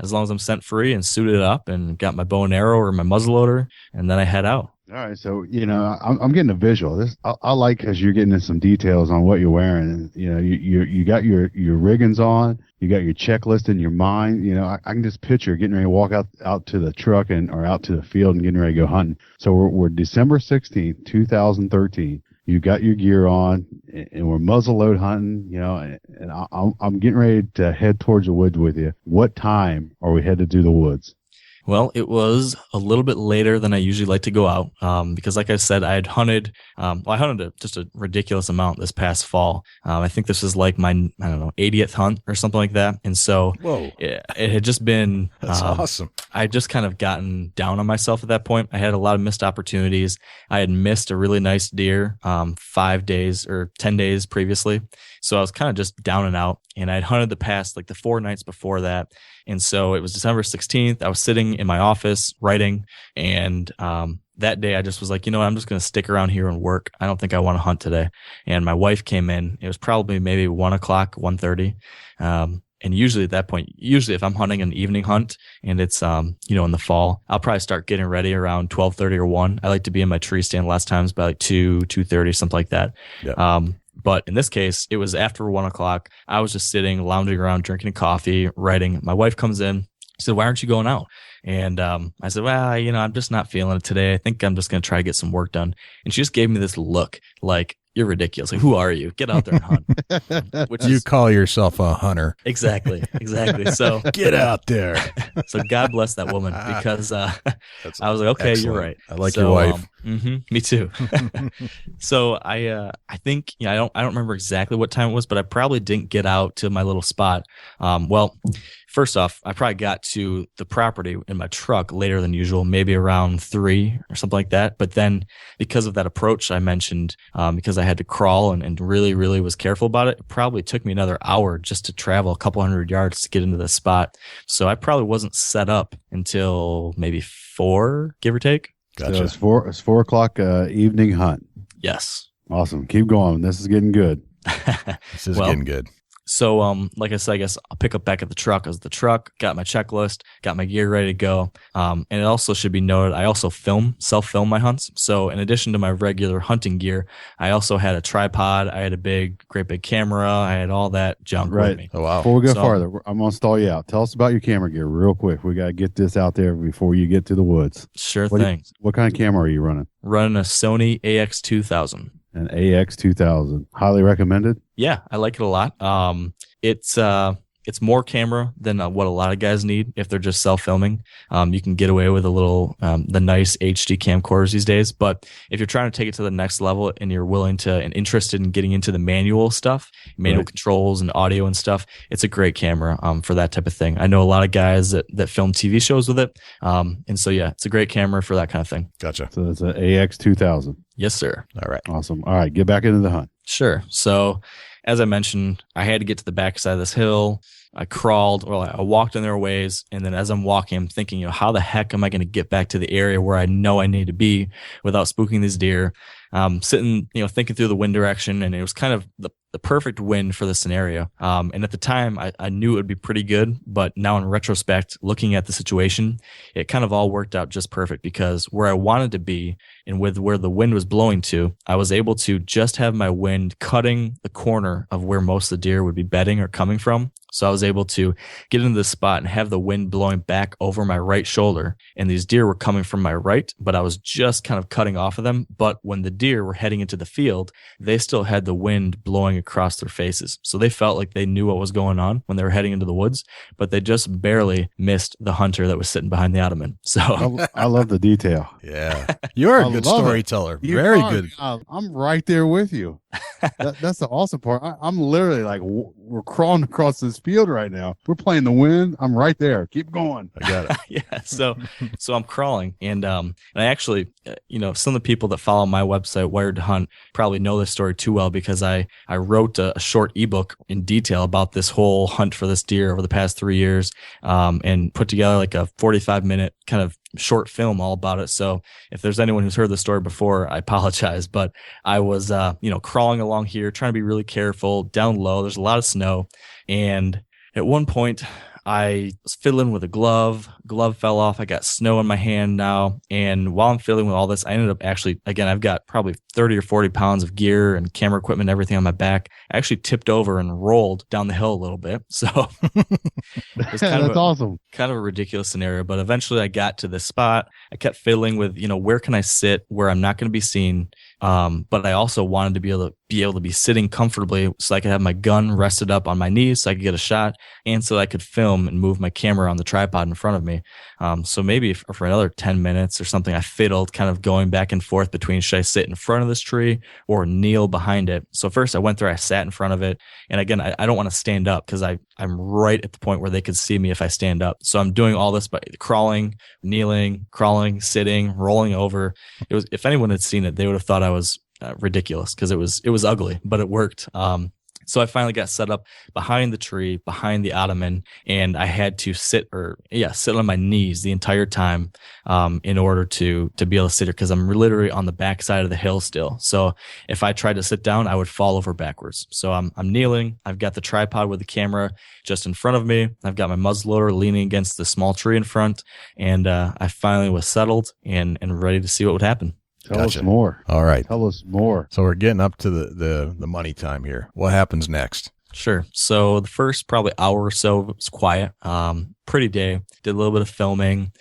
as long as I'm scent free and suited up and got my bow and arrow or my muzzleloader, and then I head out. All right. So, I'm getting a visual. This I like, because you're getting into some details on what you're wearing. And, you got your riggings on, you got your checklist in your mind. I can just picture getting ready to walk out to the truck or out to the field and getting ready to go hunting. So we're December 16th, 2013. You got your gear on, and we're muzzleload hunting, and I'm getting ready to head towards the woods with you. What time are we headed to the woods? Well, it was a little bit later than I usually like to go out because, like I said, I had hunted. I hunted just a ridiculous amount this past fall. I think this was like my, 80th hunt or something like that. And so it had just been That's awesome. I had just kind of gotten down on myself at that point. I had a lot of missed opportunities. I had missed a really nice deer 5 days or 10 days previously. So I was kind of just down and out. And I'd hunted the past, like the 4 nights before that. And so it was December 16th. I was sitting in my office writing. And that day I just was like, I'm just going to stick around here and work. I don't think I want to hunt today. And my wife came in. It was probably maybe 1 o'clock, 1:30. And usually at that point, if I'm hunting an evening hunt and it's, in the fall, I'll probably start getting ready around 12:30 or 1. I like to be in my tree stand last times by like 2:30, something like that. Yeah. But in this case, it was after 1 o'clock. I was just sitting, lounging around, drinking coffee, writing. My wife comes in. She said, "Why aren't you going out?" And I said, "Well, I'm just not feeling it today. I think I'm just going to try to get some work done." And she just gave me this look like, "You're ridiculous. Like, who are you? Get out there and hunt." You call yourself a hunter. Exactly. So get out there. So God bless that woman because I was like, okay, excellent. You're right. I like your wife. Me too. So I think, I don't remember exactly what time it was, but I probably didn't get out to my little spot. First off, I probably got to the property in my truck later than usual, maybe around 3 or something like that. But then because of that approach I mentioned, because I had to crawl and really, really was careful about it, it probably took me another hour just to travel a couple hundred yards to get into the spot. So I probably wasn't set up until maybe 4, give or take. Gotcha. So it's 4 o'clock evening hunt. Yes. Awesome. Keep going. This is getting good. This is getting good. So, like I said, I guess I'll pick up back at the truck. I was at the truck, got my checklist, got my gear ready to go. And it also should be noted, I also self-film my hunts. So in addition to my regular hunting gear, I also had a tripod. I had a great big camera. I had all that junk with me. Oh, wow. Before we go farther, I'm going to stall you out. Tell us about your camera gear real quick. We got to get this out there before you get to the woods. Sure thing. What kind of camera are you running? Running a Sony AX2000. An AX2000. Highly recommended? Yeah, I like it a lot. It's more camera than what a lot of guys need if they're just self-filming. You can get away with a little the nice HD camcorders these days. But if you're trying to take it to the next level and you're willing to and interested in getting into the manual stuff, manual controls and audio and stuff, it's a great camera for that type of thing. I know a lot of guys that film TV shows with it. And so, yeah, it's a great camera for that kind of thing. Gotcha. So it's an AX2000. Yes, sir. All right. Awesome. All right. Get back into the hunt. Sure. So as I mentioned, I had to get to the backside of this hill. I crawled, or I walked in their ways. And then as I'm walking, I'm thinking, how the heck am I going to get back to the area where I know I need to be without spooking these deer? Sitting, thinking through the wind direction, and it was kind of the perfect wind for the scenario. And at the time, I knew it would be pretty good, but now in retrospect, looking at the situation, it kind of all worked out just perfect because where I wanted to be and with where the wind was blowing to, I was able to just have my wind cutting the corner of where most of the deer would be bedding or coming from. So I was able to get into the spot and have the wind blowing back over my right shoulder. And these deer were coming from my right, but I was just kind of cutting off of them. But when the deer were heading into the field, they still had the wind blowing across their faces. So they felt like they knew what was going on when they were heading into the woods, but they just barely missed the hunter that was sitting behind the ottoman. So I love the detail. Yeah. You're a good storyteller. Very good. I'm right there with you. That's the awesome part. I'm literally like, we're crawling across this field right now. We're playing the wind. I'm right there. Keep going. I got it. Yeah. So I'm crawling, and I actually, some of the people that follow my website, Wired to Hunt, probably know this story too well because I wrote a short ebook in detail about this whole hunt for this deer over the past 3 years, and put together like a 45-minute kind of short film all about it. So if there's anyone who's heard the story before, I apologize, but I was, crawling along here, trying to be really careful down low. There's a lot of snow. And at one point I was fiddling with a glove fell off. I got snow in my hand now. And while I'm fiddling with all this, I ended up actually, again, I've got probably 30 or 40 pounds of gear and camera equipment, everything on my back. I actually tipped over and rolled down the hill a little bit. So it's awesome. Kind of a ridiculous scenario, but eventually I got to this spot. I kept fiddling with, where can I sit where I'm not going to be seen? But I also wanted to be able to be able to be sitting comfortably so I could have my gun rested up on my knees so I could get a shot, and so I could film and move my camera on the tripod in front of me. So maybe for another 10 minutes or something, I fiddled, kind of going back and forth between should I sit in front of this tree or kneel behind it. So first I went there, I sat in front of it. And again, I don't want to stand up because I'm right at the point where they could see me if I stand up. So I'm doing all this by crawling, kneeling, crawling, sitting, rolling over. It was, if anyone had seen it, they would have thought I was ridiculous because it was ugly, but it worked. So I finally got set up behind the tree, behind the ottoman, and I had to sit on my knees the entire time in order to be able to sit here because I'm literally on the backside of the hill still. So if I tried to sit down, I would fall over backwards. So I'm kneeling. I've got the tripod with the camera just in front of me. I've got my muzzleloader leaning against the small tree in front, and I finally was settled and ready to see what would happen. Tell us more. All right. Tell us more. So we're getting up to the money time here. What happens next? Sure. So the first probably hour or so was quiet. Pretty day. Did a little bit of filming.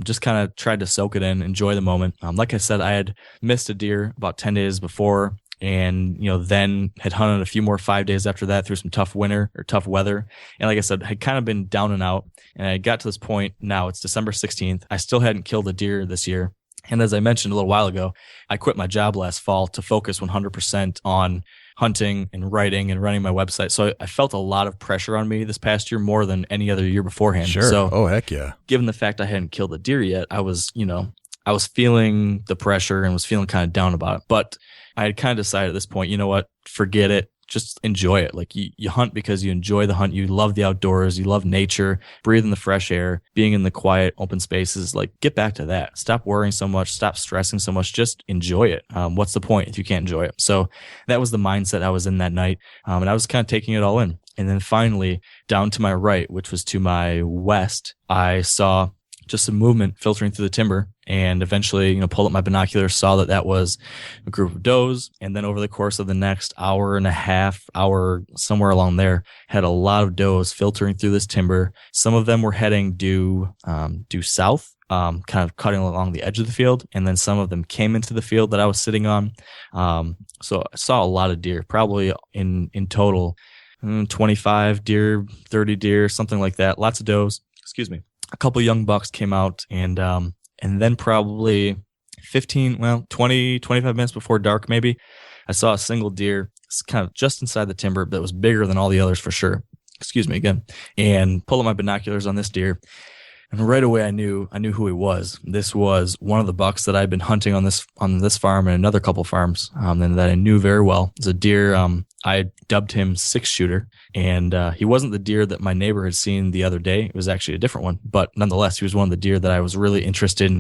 Just kind of tried to soak it in, enjoy the moment. Like I said, I had missed a deer about 10 days before, and then had hunted a few more 5 days after that through some tough weather. And like I said, had kind of been down and out. And I got to this point now. It's December 16th. I still hadn't killed a deer this year. And as I mentioned a little while ago, I quit my job last fall to focus 100% on hunting and writing and running my website. So I felt a lot of pressure on me this past year, more than any other year beforehand. Sure. So, oh, heck yeah. Given the fact I hadn't killed a deer yet, I was feeling the pressure and was feeling kind of down about it. But I had kind of decided at this point, you know what, forget it. Just enjoy it. Like you hunt because you enjoy the hunt. You love the outdoors. You love nature, breathing the fresh air, being in the quiet, open spaces. Like get back to that. Stop worrying so much. Stop stressing so much. Just enjoy it. What's the point if you can't enjoy it? So that was the mindset I was in that night. And I was kind of taking it all in. And then finally down to my right, which was to my west, I saw just some movement filtering through the timber, and eventually, pulled up my binoculars, saw that was a group of does. And then over the course of the next hour and a half, somewhere along there, had a lot of does filtering through this timber. Some of them were heading due south, kind of cutting along the edge of the field. And then some of them came into the field that I was sitting on. So I saw a lot of deer, probably in total, 25 deer, 30 deer, something like that. Lots of does. Excuse me. A couple young bucks came out, and then probably 20, 25 minutes before dark, maybe, I saw a single deer kind of just inside the timber that was bigger than all the others for sure. Excuse me again. And pulled up my binoculars on this deer. And right away, I knew who he was. This was one of the bucks that I'd been hunting on this farm and another couple farms, and that I knew very well. It's a deer. I dubbed him 6-shooter, and he wasn't the deer that my neighbor had seen the other day. It was actually a different one, but nonetheless, he was one of the deer that I was really interested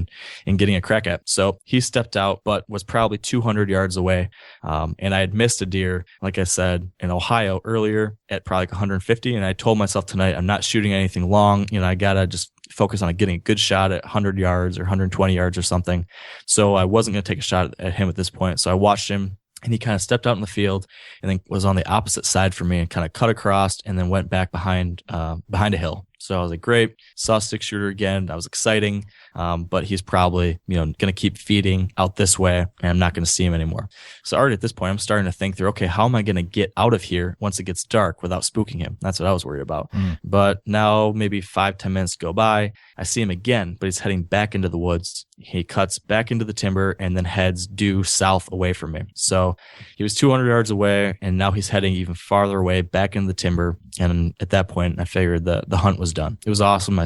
in getting a crack at. So he stepped out, but was probably 200 yards away, and I had missed a deer, like I said, in Ohio earlier at probably like 150, and I told myself tonight, I'm not shooting anything long. I gotta just focus on getting a good shot at 100 yards or 120 yards or something. So I wasn't going to take a shot at him at this point. So I watched him, and he kind of stepped out in the field and then was on the opposite side from me and kind of cut across and then went back behind a hill. So I was like, great, saw 6-shooter again. That was exciting. But he's probably, going to keep feeding out this way, and I'm not going to see him anymore. So already at this point, I'm starting to think through, okay, how am I going to get out of here once it gets dark without spooking him? That's what I was worried about. But now maybe 5-10 minutes go by. I see him again, but he's heading back into the woods. He cuts back into the timber and then heads due south away from me. So he was 200 yards away, and now he's heading even farther away back into the timber. And at that point, I figured the hunt was done. It was awesome.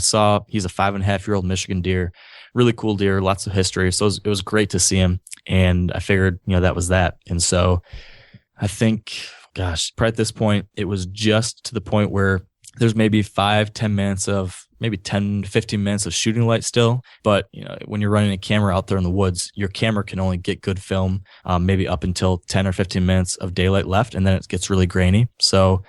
He's a 5.5-year-old Michigan deer, really cool deer, lots of history. So it was great to see him. And I figured, that was that. And so I think, probably at this point, it was just to the point where there's maybe 5-10 minutes of maybe 10 to 15 minutes of shooting light still. But, when you're running a camera out there in the woods, your camera can only get good film, maybe up until 10 or 15 minutes of daylight left. And then it gets really grainy. So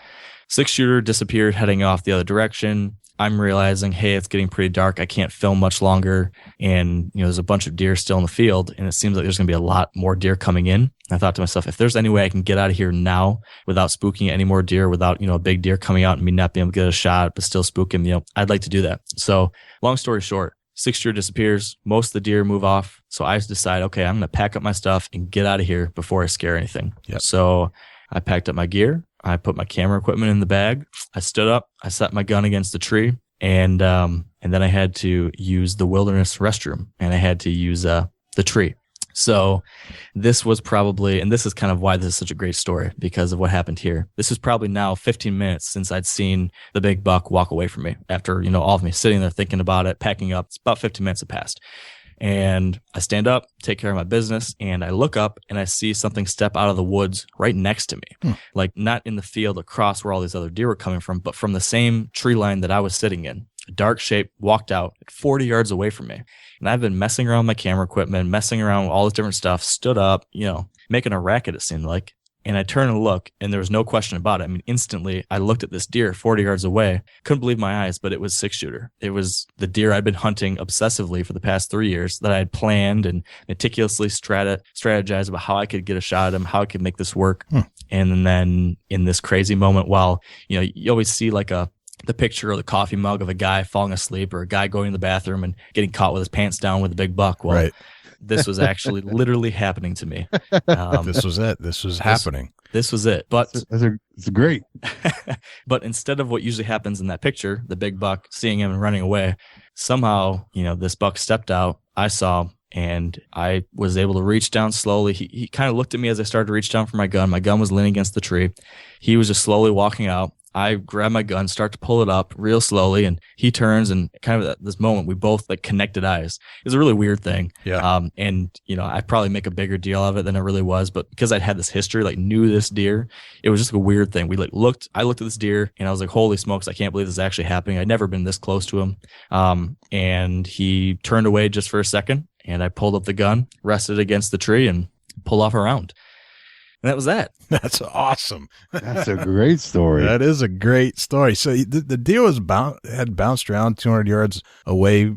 6-shooter disappeared, heading off the other direction. I'm realizing, hey, it's getting pretty dark. I can't film much longer. And, there's a bunch of deer still in the field, and it seems like there's going to be a lot more deer coming in. I thought to myself, if there's any way I can get out of here now without spooking any more deer, without, a big deer coming out and me not being able to get a shot, but still spook him, I'd like to do that. So long story short, 6-shooter disappears. Most of the deer move off. So I decide, okay, I'm going to pack up my stuff and get out of here before I scare anything. Yep. So I packed up my gear. I put my camera equipment in the bag. I stood up. I set my gun against the tree. And then I had to use the wilderness restroom, and I had to use the tree. So this was probably, and this is kind of why this is such a great story, because of what happened here. This is probably now 15 minutes since I'd seen the big buck walk away from me after, all of me sitting there thinking about it, packing up. It's about 15 minutes have passed. And I stand up, take care of my business, and I look up and I see something step out of the woods right next to me. Like not in the field across where all these other deer were coming from, but from the same tree line that I was sitting in. A dark shape walked out 40 yards away from me. And I've been messing around with my camera equipment, messing around with all this different stuff, stood up, making a racket, it seemed like. And I turn and look, and there was no question about it. I mean, instantly, I looked at this deer 40 yards away. Couldn't believe my eyes, but it was 6-shooter. It was the deer I'd been hunting obsessively for the past 3 years that I had planned and meticulously strategized about how I could get a shot at him, how I could make this work. And then in this crazy moment, while, you always see like the picture or the coffee mug of a guy falling asleep or a guy going to the bathroom and getting caught with his pants down with a big buck. Well, right. This was actually literally happening to me. This was it. This was happening. This was it. But it's great. But instead of what usually happens in that picture, the big buck seeing him and running away, somehow, this buck stepped out. I saw him. And I was able to reach down slowly. He kind of looked at me as I started to reach down for my gun. My gun was leaning against the tree. He was just slowly walking out. I grab my gun, start to pull it up real slowly, and he turns, and kind of at this moment, we both like connected eyes. It was a really weird thing. Yeah. And I probably make a bigger deal of it than it really was, but because I'd had this history, like knew this deer, it was just a weird thing. I looked at this deer and I was like, holy smokes, I can't believe this is actually happening. I'd never been this close to him. And he turned away just for a second, and I pulled up the gun, rested against the tree, and pulled off a round. And that was that. That's awesome. That's a great story. That is a great story. So the deer had bounced around 200 yards away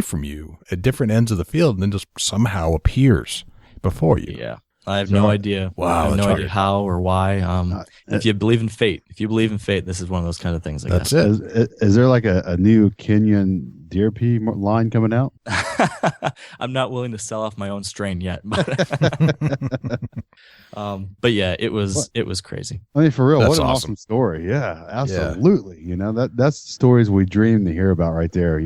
from you at different ends of the field, and then just somehow appears before you. Yeah. I have no idea. Wow. I have no idea how or why. If you believe in fate, this is one of those kind of things. That's it. Is there like a new Kenyon deer pea line coming out? I'm not willing to sell off my own strain yet. But yeah, it was crazy. I mean, for real, that's what an awesome story. Yeah, absolutely. Yeah. That's stories we dream to hear about right there,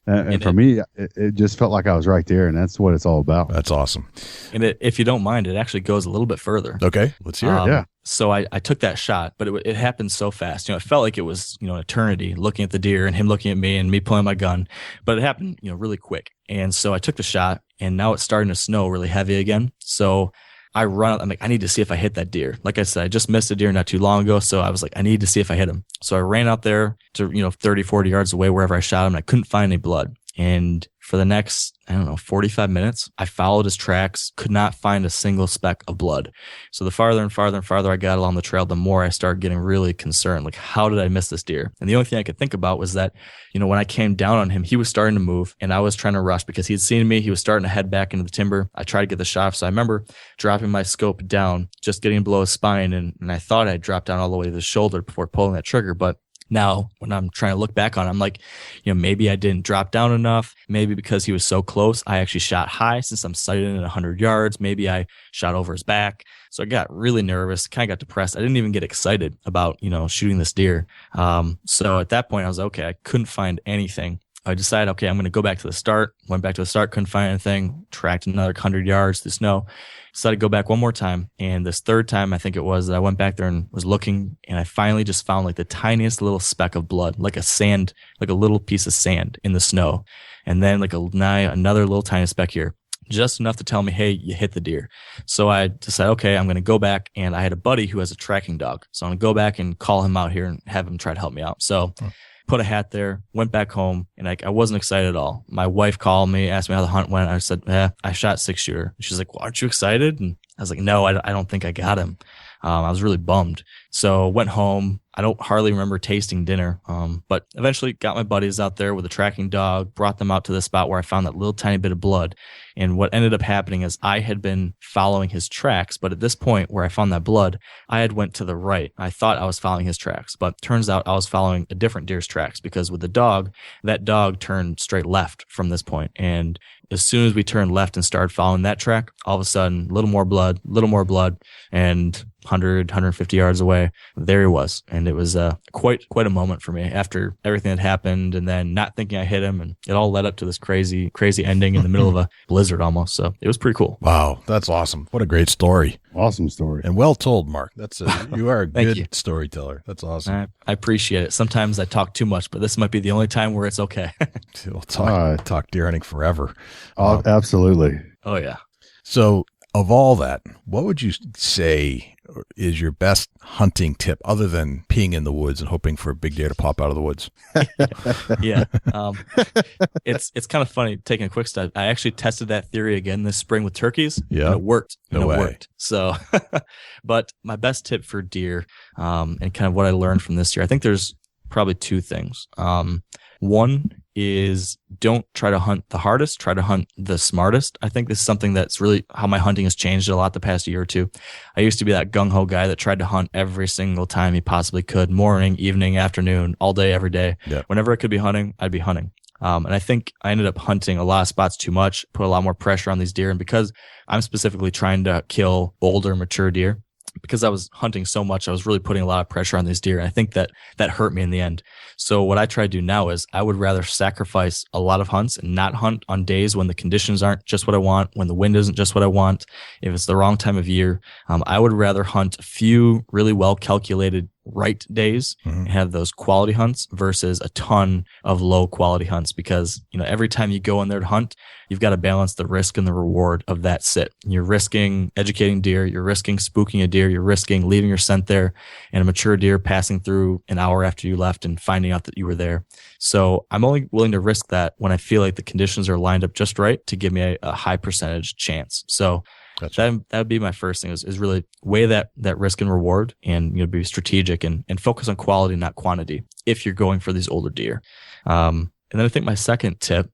And for me, it just felt like I was right there, and that's what it's all about. That's awesome. And if you don't mind, it actually goes a little bit further. Okay, let's hear it. Yeah. So I took that shot, but it happened so fast. It felt like it was, an eternity looking at the deer and him looking at me and me pulling my gun. But it happened, really quick. And so I took the shot, and now it's starting to snow really heavy again. So I run. I'm like, I need to see if I hit that deer. Like I said, I just missed a deer not too long ago. So I was like, I need to see if I hit him. So I ran out there to, 30, 40 yards away, wherever I shot him. And I couldn't find any blood. And for the next, 45 minutes, I followed his tracks, could not find a single speck of blood. So the farther and farther and farther I got along the trail, the more I started getting really concerned. Like, how did I miss this deer? And the only thing I could think about was that, when I came down on him, he was starting to move, and I was trying to rush because he'd seen me. He was starting to head back into the timber. I tried to get the shot. So I remember dropping my scope down, just getting below his spine. And I thought I'd dropped down all the way to the shoulder before pulling that trigger. But now, when I'm trying to look back on it, I'm like, maybe I didn't drop down enough. Maybe because he was so close, I actually shot high since I'm sighted at 100 yards. Maybe I shot over his back. So I got really nervous, kind of got depressed. I didn't even get excited about, shooting this deer. So at that point, I was okay. I couldn't find anything. I decided, okay, I'm going to go back to the start. Went back to the start, couldn't find anything. Tracked another 100 yards through snow. Decided to go back one more time. And this third time, I think it was, that I went back there and was looking, and I finally just found like the tiniest little speck of blood, like a little piece of sand in the snow. And then like another little tiny speck here. Just enough to tell me, hey, you hit the deer. So I decided, okay, I'm going to go back, and I had a buddy who has a tracking dog. So I'm going to go back and call him out here and have him try to help me out. So put a hat there, went back home, and I wasn't excited at all. My wife called me, asked me how the hunt went. I said, I shot 6-shooter. She's like, well, aren't you excited? And I was like, no, I don't think I got him. I was really bummed. So went home. I don't hardly remember tasting dinner, but eventually got my buddies out there with a tracking dog, brought them out to the spot where I found that little tiny bit of blood. And what ended up happening is I had been following his tracks, but at this point where I found that blood, I had went to the right. I thought I was following his tracks, but turns out I was following a different deer's tracks, because with the dog, that dog turned straight left from this point. And as soon as we turned left and started following that track, all of a sudden, a little more blood, and 100, 150 yards away, there he was. And it was quite a moment for me after everything had happened, and then not thinking I hit him, and it all led up to this crazy ending in the middle of a blizzard almost. So it was pretty cool. Wow, that's awesome. What a great story. Awesome story. And well told, Mark. You are a good storyteller. That's awesome. I appreciate it. Sometimes I talk too much, but this might be the only time where it's okay. We'll talk deer hunting forever. Absolutely. Oh, yeah. So of all that, what would you say is your best hunting tip other than peeing in the woods and hoping for a big deer to pop out of the woods? Yeah. It's kind of funny taking a quick step. I actually tested that theory again this spring with turkeys. Yeah. And it worked. No way. It worked. So, but my best tip for deer, and kind of what I learned from this year, I think there's probably two things. One is don't try to hunt the hardest, try to hunt the smartest. I think this is something that's really how my hunting has changed a lot the past year or two. I used to be that gung-ho guy that tried to hunt every single time he possibly could, morning, evening, afternoon, all day, every day. Yep. Whenever I could be hunting, I'd be hunting. And I think I ended up hunting a lot of spots too much, put a lot more pressure on these deer. And because I'm specifically trying to kill older, mature deer, because I was hunting so much, I was really putting a lot of pressure on these deer. And I think that hurt me in the end. So what I try to do now is I would rather sacrifice a lot of hunts and not hunt on days when the conditions aren't just what I want, when the wind isn't just what I want, if it's the wrong time of year. I would rather hunt a few really well calculated right days and have those quality hunts versus a ton of low quality hunts, because every time you go in there to hunt, you've got to balance the risk and the reward of that sit. You're risking educating deer, you're risking spooking a deer, you're risking leaving your scent there and a mature deer passing through an hour after you left and finding out that you were there. So I'm only willing to risk that when I feel like the conditions are lined up just right to give me a high percentage chance. So gotcha. That would be my first thing is really weigh that risk and reward, and be strategic and focus on quality, not quantity, if you're going for these older deer. And then I think my second tip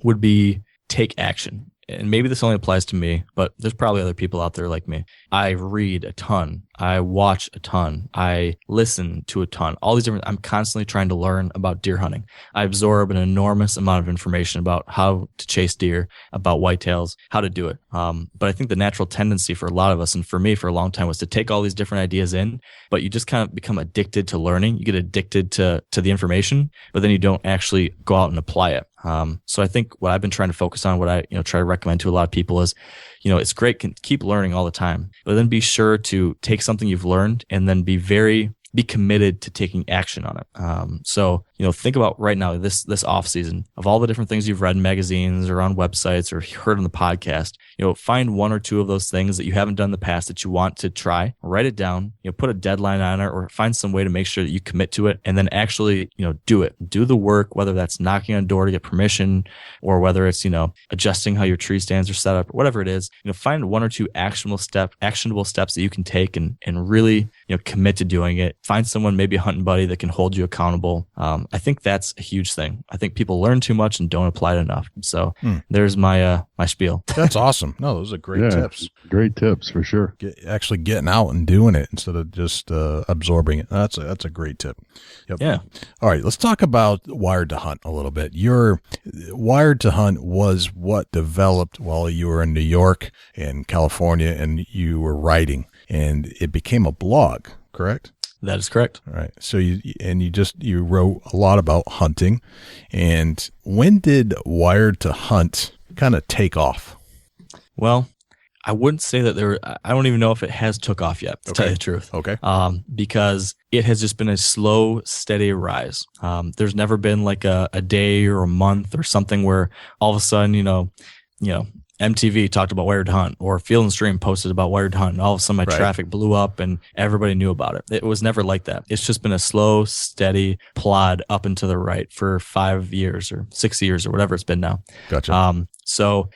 would be take action. And maybe this only applies to me, but there's probably other people out there like me. I read a ton. I watch a ton. I listen to a ton. All these I'm constantly trying to learn about deer hunting. I absorb an enormous amount of information about how to chase deer, about whitetails, how to do it. But I think the natural tendency for a lot of us, and for me for a long time, was to take all these different ideas in, but you just kind of become addicted to learning. You get addicted to the information, but then you don't actually go out and apply it. So I think what I've been trying to focus on, what I try to recommend to a lot of people is, it's great, can keep learning all the time, but then be sure to take something you've learned and then be committed to taking action on it. So, think about right now, this off season, of all the different things you've read in magazines or on websites or heard on the podcast, find one or two of those things that you haven't done in the past that you want to try, write it down, put a deadline on it, or find some way to make sure that you commit to it, and then actually, do it, do the work, whether that's knocking on a door to get permission, or whether it's, adjusting how your tree stands are set up, or whatever it is, find one or two actionable steps that you can take and really, commit to doing it. Find someone, maybe a hunting buddy, that can hold you accountable. I think that's a huge thing. I think people learn too much and don't apply it enough. So there's my spiel. That's awesome. No, those are great tips. Great tips for sure. Actually getting out and doing it instead of just absorbing it. That's a great tip. Yep. Yeah. All right, let's talk about Wired to Hunt a little bit. Your Wired to Hunt was what developed while you were in New York and California and you were writing, and it became a blog, correct? That is correct. All right. So you wrote a lot about hunting. And when did Wired to Hunt kind of take off? Well, I wouldn't say that I don't even know if it has took off yet, to tell you the truth. Okay. Because it has just been a slow, steady rise. There's never been like a day or a month or something where all of a sudden, MTV talked about Wired to Hunt, or Field and Stream posted about Wired to Hunt, and all of a sudden my traffic blew up and everybody knew about it. It was never like that. It's just been a slow, steady plod up and to the right for 5 years or 6 years or whatever it's been now. Gotcha. So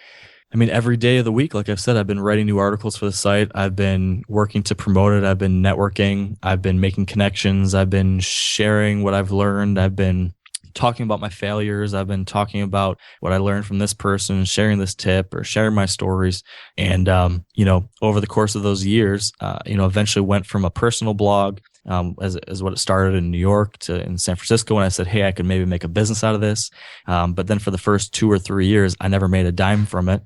I mean, every day of the week, like I've said, I've been writing new articles for the site. I've been working to promote it. I've been networking. I've been making connections. I've been sharing what I've learned. I've been talking about my failures. I've been talking about what I learned from this person, sharing this tip or sharing my stories. And, over the course of those years, eventually went from a personal blog, as what it started in New York to in San Francisco. And I said, hey, I could maybe make a business out of this. But then for the first 2 or 3 years, I never made a dime from it.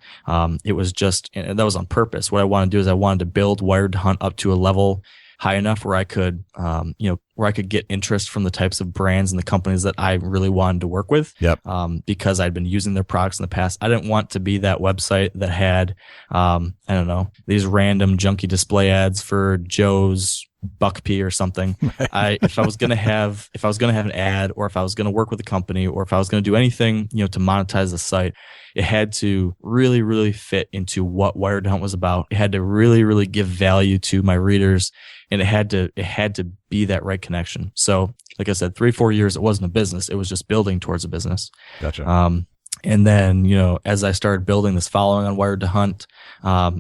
It was just, and that was on purpose. What I wanted to do is I wanted to build Wired to Hunt up to a level high enough where I could, where I could get interest from the types of brands and the companies that I really wanted to work with. Yep. Because I'd been using their products in the past. I didn't want to be that website that had, these random junky display ads for Joe's Buck Pea or something. If I was going to have an ad, or if I was going to work with a company, or if I was going to do anything, to monetize the site, it had to really, really fit into what Wired to Hunt was about. It had to really, really give value to my readers, and it had to be that right connection. So, like I said, 3-4 years, it wasn't a business. It was just building towards a business. Gotcha. And then, as I started building this following on Wired to Hunt,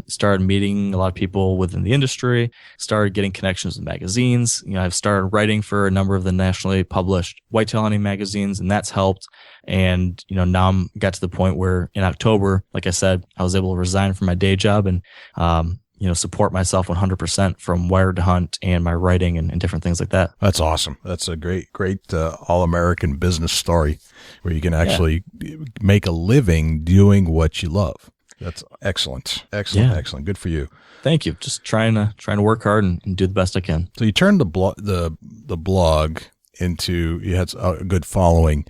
started meeting a lot of people within the industry, started getting connections with magazines. I've started writing for a number of the nationally published whitetail hunting magazines, and that's helped. And, now I'm got to the point where in October, like I said, I was able to resign from my day job and, support myself 100% from Wired to Hunt and my writing and different things like that. That's awesome. That's a great all-American business story where you can actually make a living doing what you love. That's excellent. Excellent. Good for you. Thank you. Just trying to work hard and do the best I can. So you turned the blog into, you had a good following.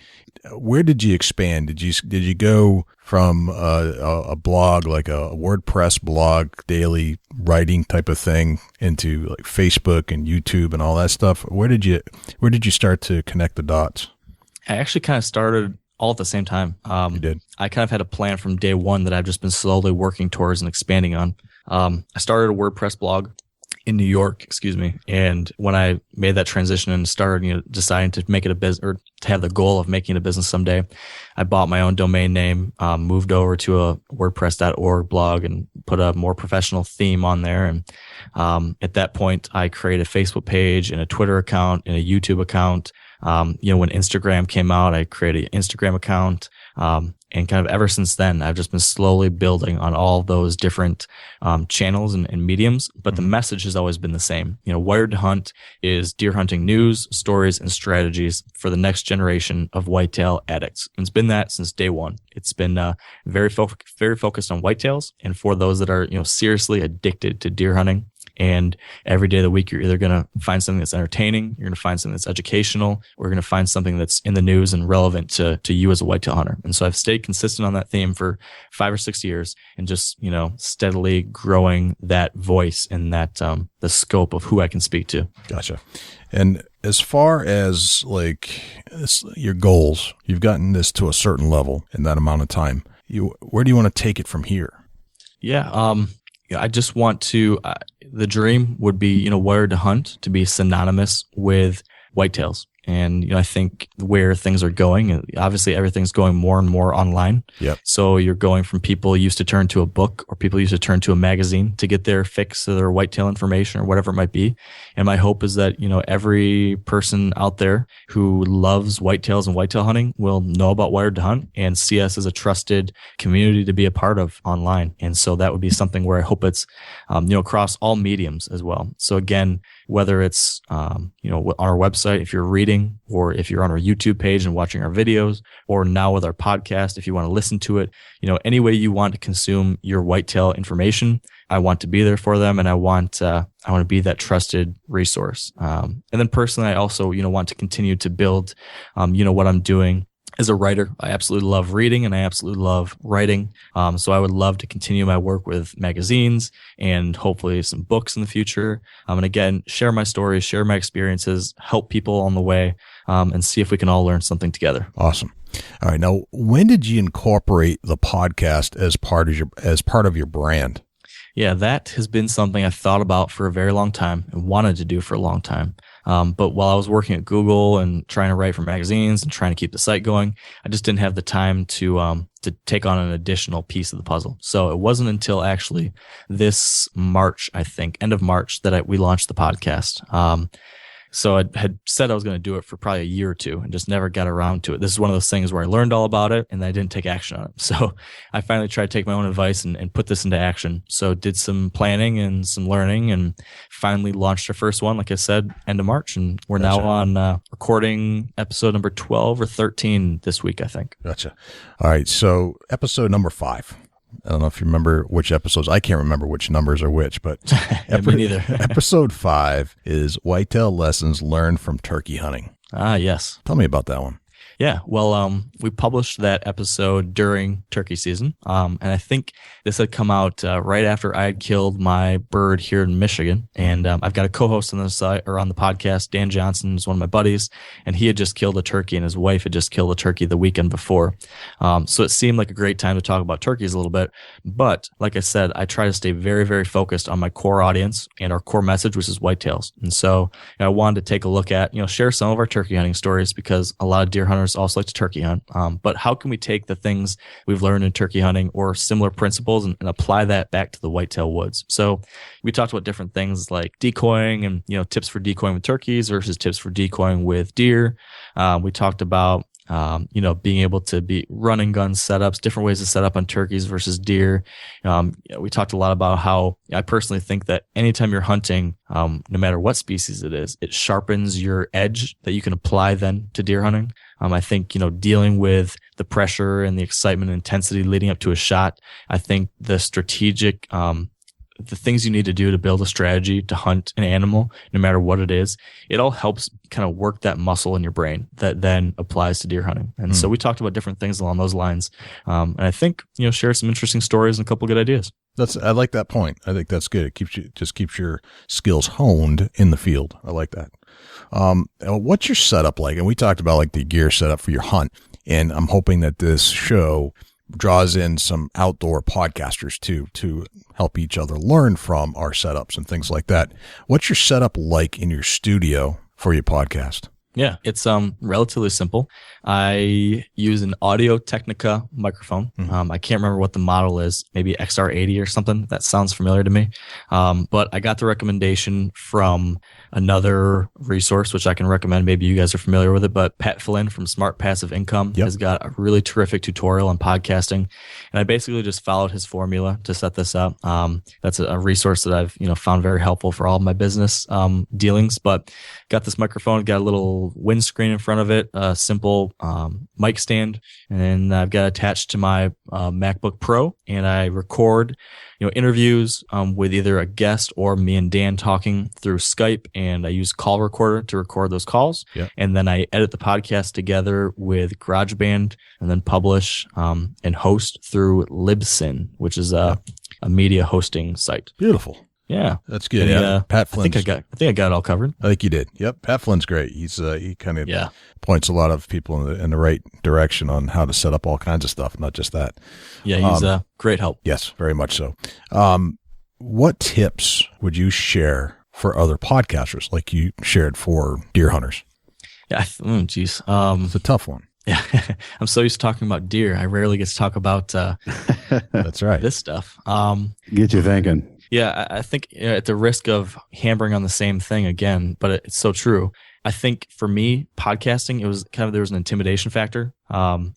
Where did you expand? Did you go from a blog, like a WordPress blog, daily writing type of thing, into like Facebook and YouTube and all that stuff? Where did you start to connect the dots? I actually kind of started all at the same time. You did. I kind of had a plan from day one that I've just been slowly working towards and expanding on. I started a WordPress blog in New York, and when I made that transition and started, deciding to make it a business, or to have the goal of making it a business someday, I bought my own domain name, moved over to a WordPress.org blog and put a more professional theme on there. And at that point, I created a Facebook page and a Twitter account and a YouTube account. When Instagram came out, I created an Instagram account. And kind of ever since then, I've just been slowly building on all those different channels and mediums. But the message has always been the same. Wired to Hunt is deer hunting news, stories, and strategies for the next generation of whitetail addicts. And it's been that since day one. It's been very focused on whitetails, and for those that are seriously addicted to deer hunting. And every day of the week, you're either going to find something that's entertaining, you're going to find something that's educational, or you're going to find something that's in the news and relevant to you as a whitetail hunter. And so I've stayed consistent on that theme for 5 or 6 years, and just, steadily growing that voice and that, the scope of who I can speak to. Gotcha. And as far as your goals, you've gotten this to a certain level in that amount of time. Where do you want to take it from here? Yeah. I just want to, the dream would be, Wired to Hunt to be synonymous with whitetails. And, I think where things are going, obviously everything's going more and more online. Yep. So you're going from people used to turn to a book, or people used to turn to a magazine to get their fix of their whitetail information or whatever it might be. And my hope is that, every person out there who loves whitetails and whitetail hunting will know about Wired to Hunt and see us as a trusted community to be a part of online. And so that would be something where I hope it's, across all mediums as well. So again, whether it's, on our website, if you're reading, or if you're on our YouTube page and watching our videos, or now with our podcast, if you want to listen to it, any way you want to consume your whitetail information, I want to be there for them. And I want to be that trusted resource. And then personally, I also, want to continue to build, what I'm doing as a writer. I absolutely love reading and I absolutely love writing. So I would love to continue my work with magazines and hopefully some books in the future. And again, share my stories, share my experiences, help people on the way, and see if we can all learn something together. Awesome. All right. Now, when did you incorporate the podcast as part of your brand? Yeah, that has been something I've thought about for a very long time and wanted to do for a long time. But while I was working at Google and trying to write for magazines and trying to keep the site going, I just didn't have the time to take on an additional piece of the puzzle. So it wasn't until actually this March, I think, end of March, that we launched the podcast. So I had said I was going to do it for probably a year or two and just never got around to it. This is one of those things where I learned all about it and I didn't take action on it. So I finally tried to take my own advice and put this into action. So did some planning and some learning and finally launched our first one, like I said, end of March. And we're now on recording episode number 12 or 13 this week, I think. Gotcha. All right. So episode number 5. I don't know if you remember which episodes. I can't remember which numbers are which, but me neither. Episode 5 is whitetail lessons learned from turkey hunting. Ah, yes. Tell me about that one. Yeah, well, we published that episode during turkey season, and I think this had come out right after I had killed my bird here in Michigan. And I've got a co-host on the site or on the podcast. Dan Johnson is one of my buddies, and he had just killed a turkey, and his wife had just killed a turkey the weekend before. So it seemed like a great time to talk about turkeys a little bit. But like I said, I try to stay very, very focused on my core audience and our core message, which is whitetails. And so I wanted to take a look at, share some of our turkey hunting stories because a lot of deer hunters also like to turkey hunt. But how can we take the things we've learned in turkey hunting or similar principles and apply that back to the whitetail woods? So we talked about different things like decoying and, tips for decoying with turkeys versus tips for decoying with deer. We talked about being able to be running gun setups, different ways to set up on turkeys versus deer. We talked a lot about how I personally think that anytime you're hunting, no matter what species it is, it sharpens your edge that you can apply then to deer hunting. I think, dealing with the pressure and the excitement and intensity leading up to a shot, I think the strategic, the things you need to do to build a strategy to hunt an animal, no matter what it is, it all helps kind of work that muscle in your brain that then applies to deer hunting. And so we talked about different things along those lines. And I think, share some interesting stories and a couple good ideas. I like that point. I think that's good. It keeps your skills honed in the field. I like that. What's your setup like? And we talked about like the gear setup for your hunt. And I'm hoping that this show draws in some outdoor podcasters too, to help each other learn from our setups and things like that. What's your setup like in your studio for your podcast? Yeah, it's relatively simple. I use an Audio Technica microphone. I can't remember what the model is, maybe XR80 or something. That sounds familiar to me. But I got the recommendation from another resource, which I can recommend. Maybe you guys are familiar with it, but Pat Flynn from Smart Passive Income has got a really terrific tutorial on podcasting. And I basically just followed his formula to set this up. That's a resource that I've, found very helpful for all of my business dealings, but got this microphone, got a little windscreen in front of it, a simple mic stand, and I've got attached to my MacBook Pro, and I record interviews with either a guest or me and Dan talking through Skype, and I use Call Recorder to record those calls. And then I edit the podcast together with GarageBand and then publish and host through Libsyn, which is a media hosting site. Beautiful. Yeah, that's good. And, Pat Flynn. I think I got it all covered. I think you did. Yep, Pat Flynn's great. He kind of points a lot of people in the right direction on how to set up all kinds of stuff, not just that. Yeah, he's a great help. Yes, very much so. What tips would you share for other podcasters, like you shared for deer hunters? Yeah, geez, it's a tough one. Yeah, I'm so used to talking about deer. I rarely get to talk about that's right. This stuff. Get you thinking. Yeah, I think at the risk of hammering on the same thing again, but it's so true. I think for me, podcasting, it was there was an intimidation factor. I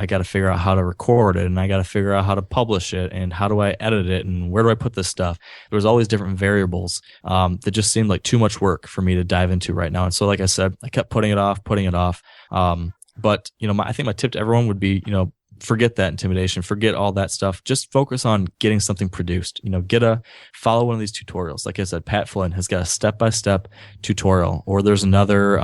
got to figure out how to record it, and I got to figure out how to publish it, and how do I edit it, and where do I put this stuff? There was all these different variables that just seemed like too much work for me to dive into right now. And so, like I said, I kept putting it off. But I think my tip to everyone would be, forget that intimidation, forget all that stuff. Just focus on getting something produced. Follow one of these tutorials. Like I said, Pat Flynn has got a step-by-step tutorial, or there's another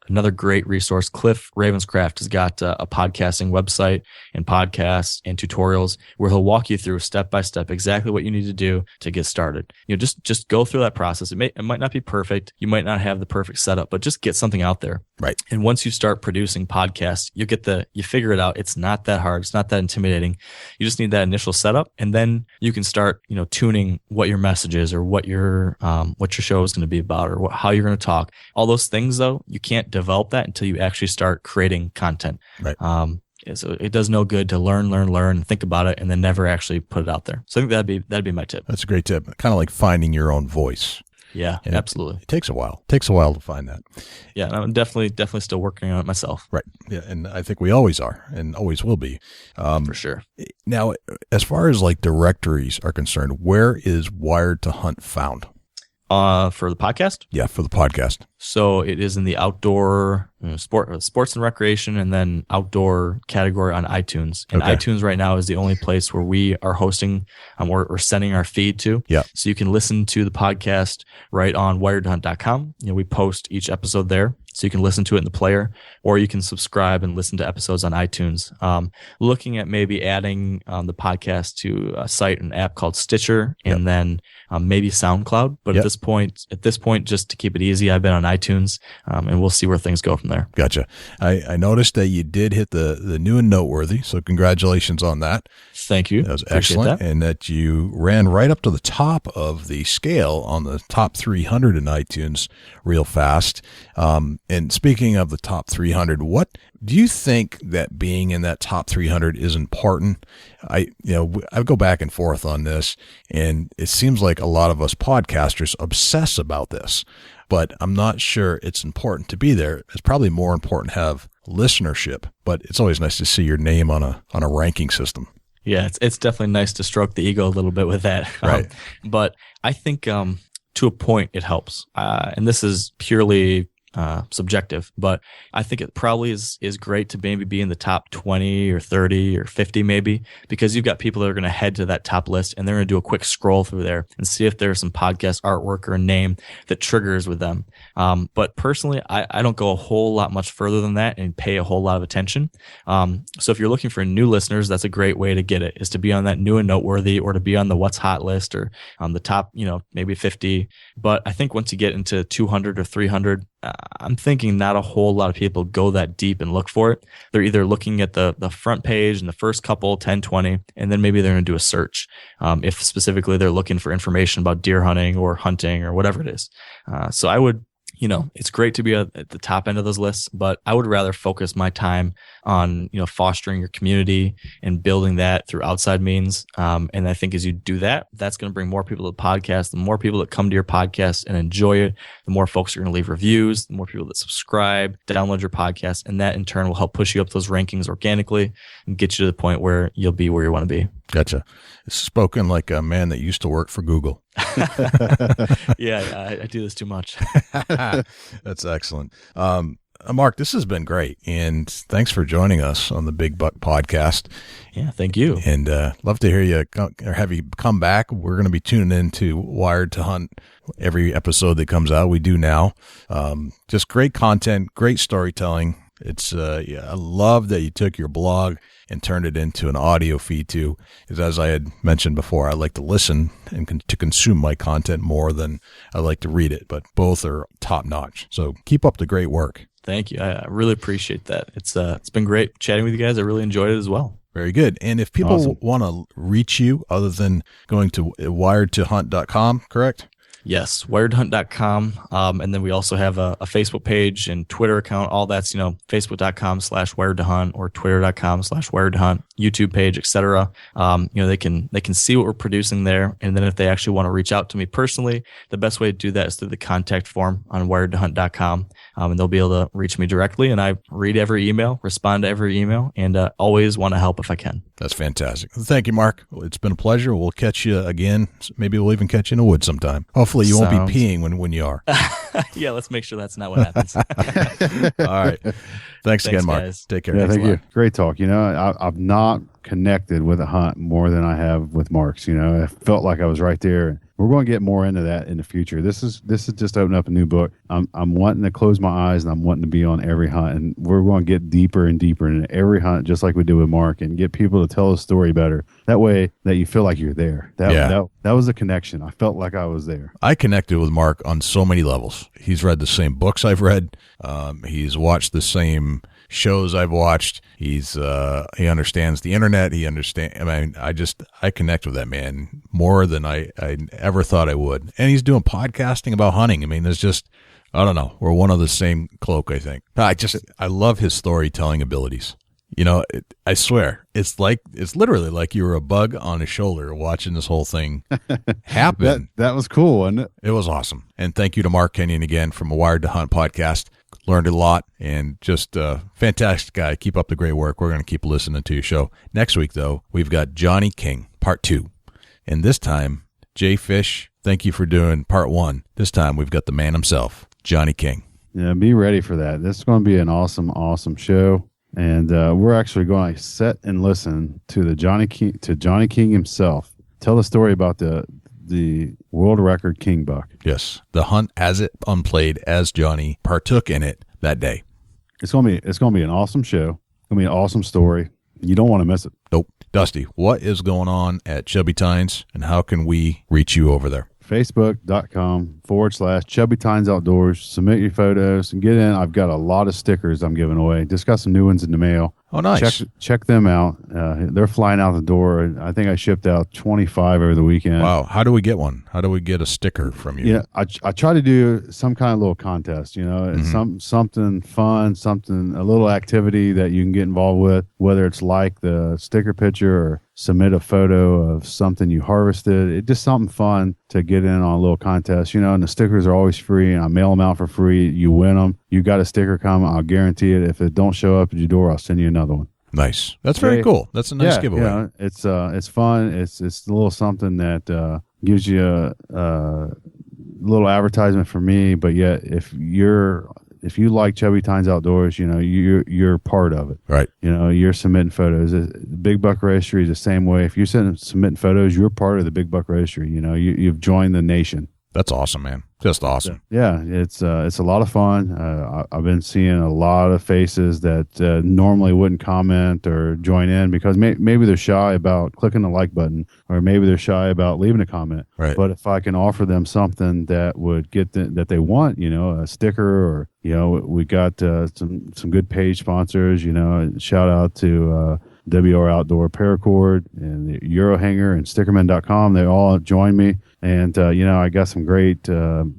Another great resource, Cliff Ravenscraft, has got a podcasting website and podcasts and tutorials where he'll walk you through step by step exactly what you need to do to get started. Just go through that process. It might not be perfect. You might not have the perfect setup, but just get something out there. Right. And once you start producing podcasts, you figure it out. It's not that hard. It's not that intimidating. You just need that initial setup, and then you can start, tuning what your message is or what your show is going to be about or how you're going to talk. All those things, though, you can't develop that until you actually start creating content. Right. So it does no good to learn, and think about it, and then never actually put it out there. So I think that'd be my tip. That's a great tip. Kind of like finding your own voice. Yeah, and absolutely. It takes a while. It takes a while to find that. Yeah, and I'm definitely still working on it myself. Right. Yeah, and I think we always are and always will be. For sure. Now, as far as like directories are concerned, where is Wired to Hunt found? For the podcast? Yeah, for the podcast. So it is in the outdoor sports and recreation, and then outdoor category on iTunes. And iTunes right now is the only place where we are hosting or sending our feed to. Yeah. So you can listen to the podcast right on wiredhunt.com. We post each episode there. So you can listen to it in the player, or you can subscribe and listen to episodes on iTunes. Looking at maybe adding the podcast to a site, an app called Stitcher, and then maybe SoundCloud. But at this point, just to keep it easy, I've been on iTunes, and we'll see where things go from there. Gotcha. I noticed that you did hit the new and noteworthy, so congratulations on that. Thank you. That was excellent, and that you ran right up to the top of the scale on the top 300 in iTunes real fast. And speaking of the top 300, what do you think that being in that top 300 is important? I go back and forth on this, and it seems like a lot of us podcasters obsess about this, but I'm not sure it's important to be there. It's probably more important to have listenership, but it's always nice to see your name on a ranking system. Yeah, it's definitely nice to stroke the ego a little bit with that. Right. But I think to a point it helps. And this is purely subjective, but I think it probably is great to maybe be in the top 20 or 30 or 50 maybe, because you've got people that are going to head to that top list and they're going to do a quick scroll through there and see if there's some podcast artwork or a name that triggers with them. But personally, I don't go a whole lot much further than that and pay a whole lot of attention. So if you're looking for new listeners, that's a great way to get it, is to be on that new and noteworthy, or to be on the what's hot list, or on the top, maybe 50. But I think once you get into 200 or 300, I'm thinking not a whole lot of people go that deep and look for it. They're either looking at the front page and the first couple, 10, 20, and then maybe they're going to do a search. If specifically they're looking for information about deer hunting or hunting or whatever it is. So I would, it's great to be at the top end of those lists, but I would rather focus my time on, fostering your community and building that through outside means. And I think as you do that, that's going to bring more people to the podcast. The more people that come to your podcast and enjoy it, the more folks are going to leave reviews, the more people that subscribe, download your podcast, and that in turn will help push you up those rankings organically and get you to the point where you'll be where you want to be. Gotcha. Spoken like a man that used to work for Google. Yeah, I do this too much. That's excellent. Mark, this has been great, and thanks for joining us on the Big Buck Podcast. Yeah, thank you. And love to hear you or have you come back. We're going to be tuning in to Wired to Hunt every episode that comes out. We do now. Just great content, great storytelling. It's I love that you took your blog and turned it into an audio feed too. Because as I had mentioned before, I like to listen and to consume my content more than I like to read it. But both are top notch. So keep up the great work. Thank you. I really appreciate that. It's been great chatting with you guys. I really enjoyed it as well. Very good. And if people want to reach you other than going to wiredtohunt.com, correct? Yes, wiredhunt.com. And then we also have a Facebook page and Twitter account. All that's, facebook.com/wiredtohunt or twitter.com/wiredtohunt, YouTube page, etc. They can see what we're producing there. And then if they actually want to reach out to me personally, the best way to do that is through the contact form on wiredtohunt.com. And they'll be able to reach me directly. And I read every email, respond to every email, and always want to help if I can. That's fantastic. Thank you, Mark. It's been a pleasure. We'll catch you again. Maybe we'll even catch you in the woods sometime. Hopefully you won't be peeing when you are. Yeah, let's make sure that's not what happens. All right. Thanks again, Mark. Guys. Take care. Yeah, thank you. Great talk. I've not connected with a hunt more than I have with Mark's. I felt like I was right there. we're going to get more into that in the future. This is just opening up a new book. I'm wanting to close my eyes, and I'm wanting to be on every hunt, and we're going to get deeper and deeper into every hunt, just like we did with Mark, and get people to tell the story better. That way, that you feel like you're there. That was a connection. I felt like I was there. I connected with Mark on so many levels. He's read the same books I've read. He's watched the same shows I've watched. He understands the internet. I connect with that man more than I ever thought I would. And he's doing podcasting about hunting. I mean, there's just, I don't know. We're one of the same cloak, I think. I love his storytelling abilities. You know, I swear, it's literally like you were a bug on his shoulder watching this whole thing happen. That was cool, wasn't it? It was awesome. And thank you to Mark Kenyon again from a Wired to Hunt podcast. Learned a lot, and just a fantastic guy. Keep up the great work. We're going to keep listening to your show. Next week, though, we've got Johnny King, part 2. And this time, Jay Fish, thank you for doing part 1. This time, we've got the man himself, Johnny King. Yeah, be ready for that. This is going to be an awesome, awesome show. And we're actually going to sit and listen to Johnny King himself tell the story about the world record king buck. Yes, the hunt as it unplayed, as Johnny partook in it that day. It's gonna be an awesome show. It's gonna be an awesome story. You don't want to miss it. Nope. Dusty, what is going on at Chubby Tines, and how can we reach you over there? Facebook.com/Chubby Tines Outdoors. Submit your photos and get in. I've got a lot of stickers I'm giving away. Just got some new ones in the mail. Oh, nice. Check them out. They're flying out the door. I think I shipped out 25 over the weekend. Wow. How do we get one? How do we get a sticker from you? Yeah, I try to do some kind of little contest, something fun, a little activity that you can get involved with, whether it's like the sticker picture or submit a photo of something you harvested. It's just something fun to get in on a little contest, and the stickers are always free, and I mail them out for free. You win them. You got a sticker coming, I'll guarantee it. If it don't show up at your door, I'll send you another one. Nice. That's very cool. That's a nice giveaway. Yeah, it's fun. It's a little something that gives you a little advertisement for me, but yet if you like Chubby Tines Outdoors, you're part of it. Right. You're submitting photos. Big Buck Registry is the same way. If you're submitting photos, you're part of the Big Buck Registry. You've joined the nation. That's awesome, man. Just awesome. Yeah, it's a lot of fun. I've been seeing a lot of faces that normally wouldn't comment or join in because maybe they're shy about clicking the like button, or maybe they're shy about leaving a comment. Right. But if I can offer them something that would get that they want, a sticker, or we got some good page sponsors. Shout out to WR Outdoor Paracord and the Eurohanger and Stickerman.com. They all joined me. And, I got some great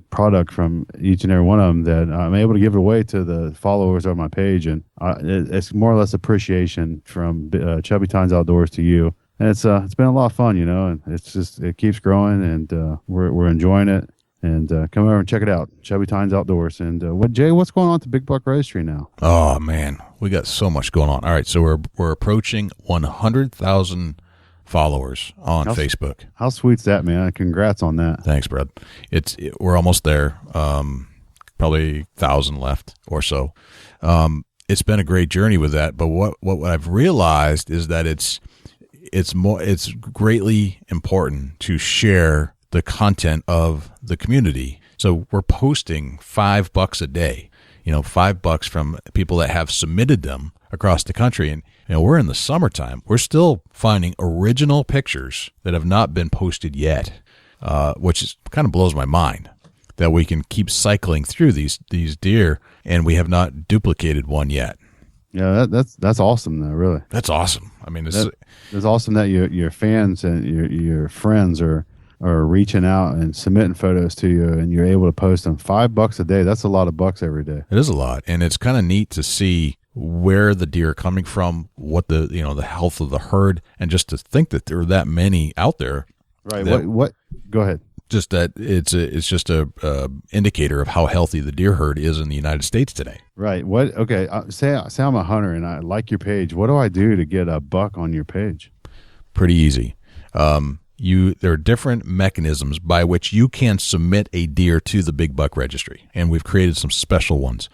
product from each and every one of them that I'm able to give it away to the followers of my page. And it's more or less appreciation from Chubby Tines Outdoors to you. And it's been a lot of fun, and it keeps growing, and we're enjoying it. And come over and check it out, Chubby Tines Outdoors. And Jay, what's going on at the Big Buck Registry now? Oh, man, we got so much going on. All right, so we're approaching 100,000 followers on Facebook. How sweet's that, man? Congrats on that. Thanks, Brad. We're almost there. Probably 1,000 left or so. It's been a great journey with that. But what I've realized is that it's greatly important to share the content of the community. So we're posting $5 a day. $5 from people that have submitted them across the country. And we're in the summertime. We're still finding original pictures that have not been posted yet, which kind of blows my mind that we can keep cycling through these deer and we have not duplicated one yet. Yeah, that's awesome, though. Really, that's awesome. I mean, it's awesome that your fans and your friends are reaching out and submitting photos to you, and you're able to post them. $5 a day. That's a lot of bucks every day. It is a lot, and it's kind of neat to see where the deer are coming from, what the health of the herd, and just to think that there are that many out there. Right. What? Go ahead. Just that it's just a indicator of how healthy the deer herd is in the United States today. Right. What? Okay. Say I'm a hunter and I like your page. What do I do to get a buck on your page? Pretty easy. There are different mechanisms by which you can submit a deer to the Big Buck Registry, and we've created some special ones.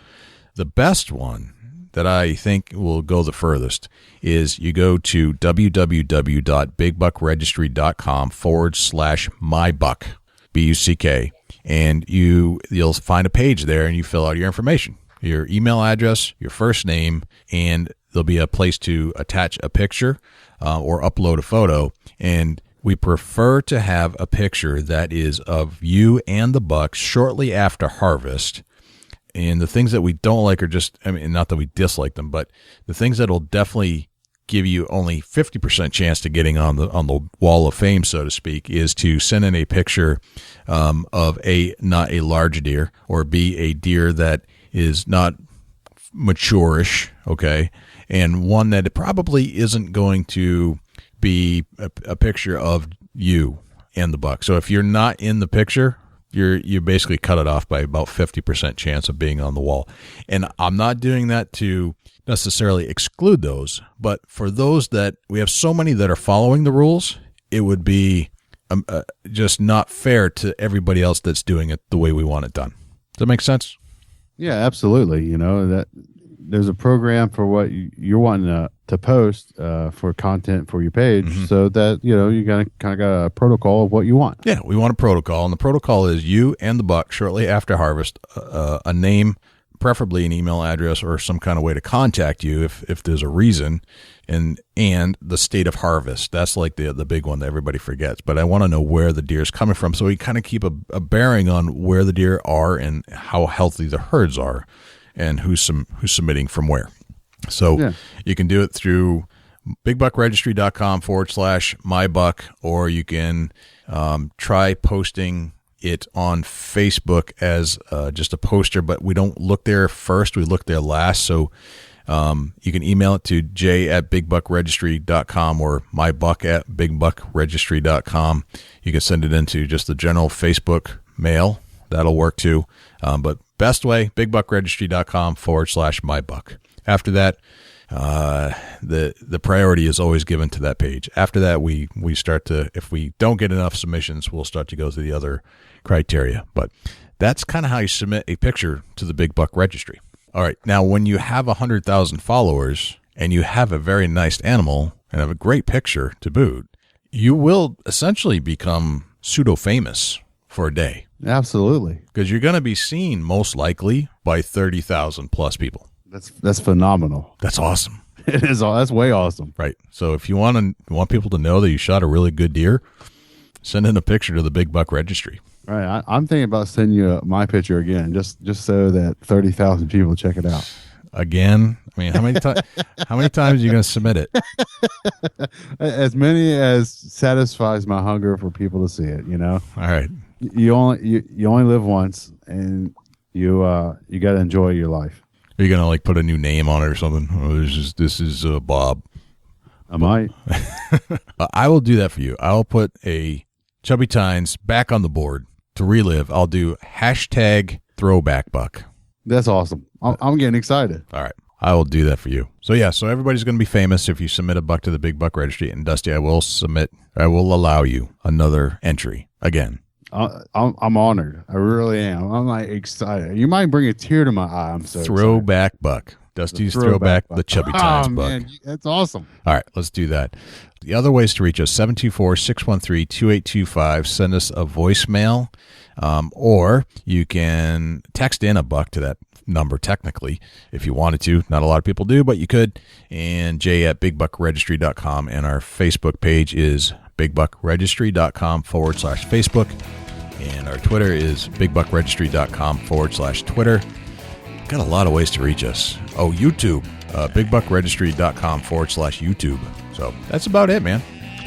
The best one that I think will go the furthest is you go to www.bigbuckregistry.com/mybuck. BUCK. And you'll find a page there, and you fill out your information, your email address, your first name, and there'll be a place to attach a picture or upload a photo. And we prefer to have a picture that is of you and the bucks shortly after harvest. And the things that we don't like are just, I mean, not that we dislike them, but the things that will definitely give you only 50% chance to getting on the wall of fame, so to speak, is to send in a picture of not a large deer, or B, a deer that is not mature-ish, okay, and one that probably isn't going to be a picture of you and the buck. So if you're not in the picture, you basically cut it off by about 50% chance of being on the wall. And I'm not doing that to necessarily exclude those, but for those that we have so many that are following the rules, it would be just not fair to everybody else that's doing it the way we want it done. Does that make sense? Yeah, absolutely. You know, that there's a program for what you're wanting to post for content for your page, so that, you know, you kind of got a protocol of what you want. Yeah, we want a protocol, and the protocol is you and the buck shortly after harvest, a name, preferably an email address or some kind of way to contact you if there's a reason, and the state of harvest. That's like the big one that everybody forgets. But I want to know where the deer is coming from, so we kind of keep a bearing on where the deer are and how healthy the herds are, and who's submitting from where. So you can do it through bigbuckregistry.com/mybuck, or you can try posting it on Facebook as just a poster, but we don't look there first, we look there last. So you can email it to j@bigbuckregistry.com or mybuck@bigbuckregistry.com. You can send it into just the general Facebook mail. That'll work too. But best way, bigbuckregistry.com/mybuck. After that, the priority is always given to that page. After that, we start to, if we don't get enough submissions, we'll start to go through the other criteria. But that's kind of how you submit a picture to the Big Buck Registry. All right. Now, when you have 100,000 followers and you have a very nice animal and have a great picture to boot, you will essentially become pseudo-famous for a day. Absolutely. Because you're going to be seen most likely by 30,000 plus people. That's phenomenal. That's awesome. It is. That's way awesome. Right. So if you want people to know that you shot a really good deer, send in a picture to the Big Buck Registry. Right. I'm thinking about sending you my picture again, just so that 30,000 people check it out. Again? I mean, how many times are you going to submit it? As many as satisfies my hunger for people to see it, you know? All right. You only live once, and you got to enjoy your life. Are you going to like put a new name on it or something? Oh, this is Bob. I might. I will do that for you. I'll put a Chubby Tines back on the board to relive. I'll do #throwbackbuck. That's awesome. I'm getting excited. All right. I will do that for you. So yeah, so everybody's going to be famous if you submit a buck to the Big Buck Registry. And Dusty, I will allow you another entry again. I'm honored. I really am. I'm like excited. You might bring a tear to my eye. I'm so Throwback excited. Buck. Dusty's throwback buck. The Chubby Tines buck. Man, that's awesome. All right, let's do that. The other ways to reach us, 724-613-2825. Send us a voicemail, or you can text in a buck to that number technically if you wanted to. Not a lot of people do, but you could. And j@bigbuckregistry.com. And our Facebook page is bigbuckregistry.com/Facebook. And our Twitter is bigbuckregistry.com/Twitter. Got a lot of ways to reach us. Oh, YouTube, bigbuckregistry.com/YouTube. So that's about it, man.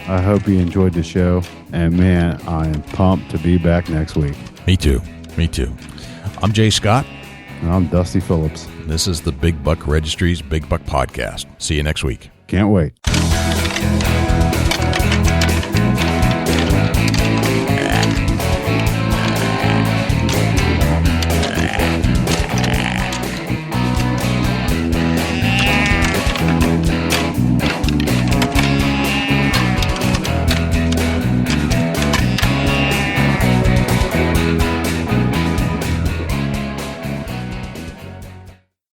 I hope you enjoyed the show. And man, I am pumped to be back next week. Me too. I'm Jay Scott. And I'm Dusty Phillips. This is the Big Buck Registry's Big Buck Podcast. See you next week. Can't wait.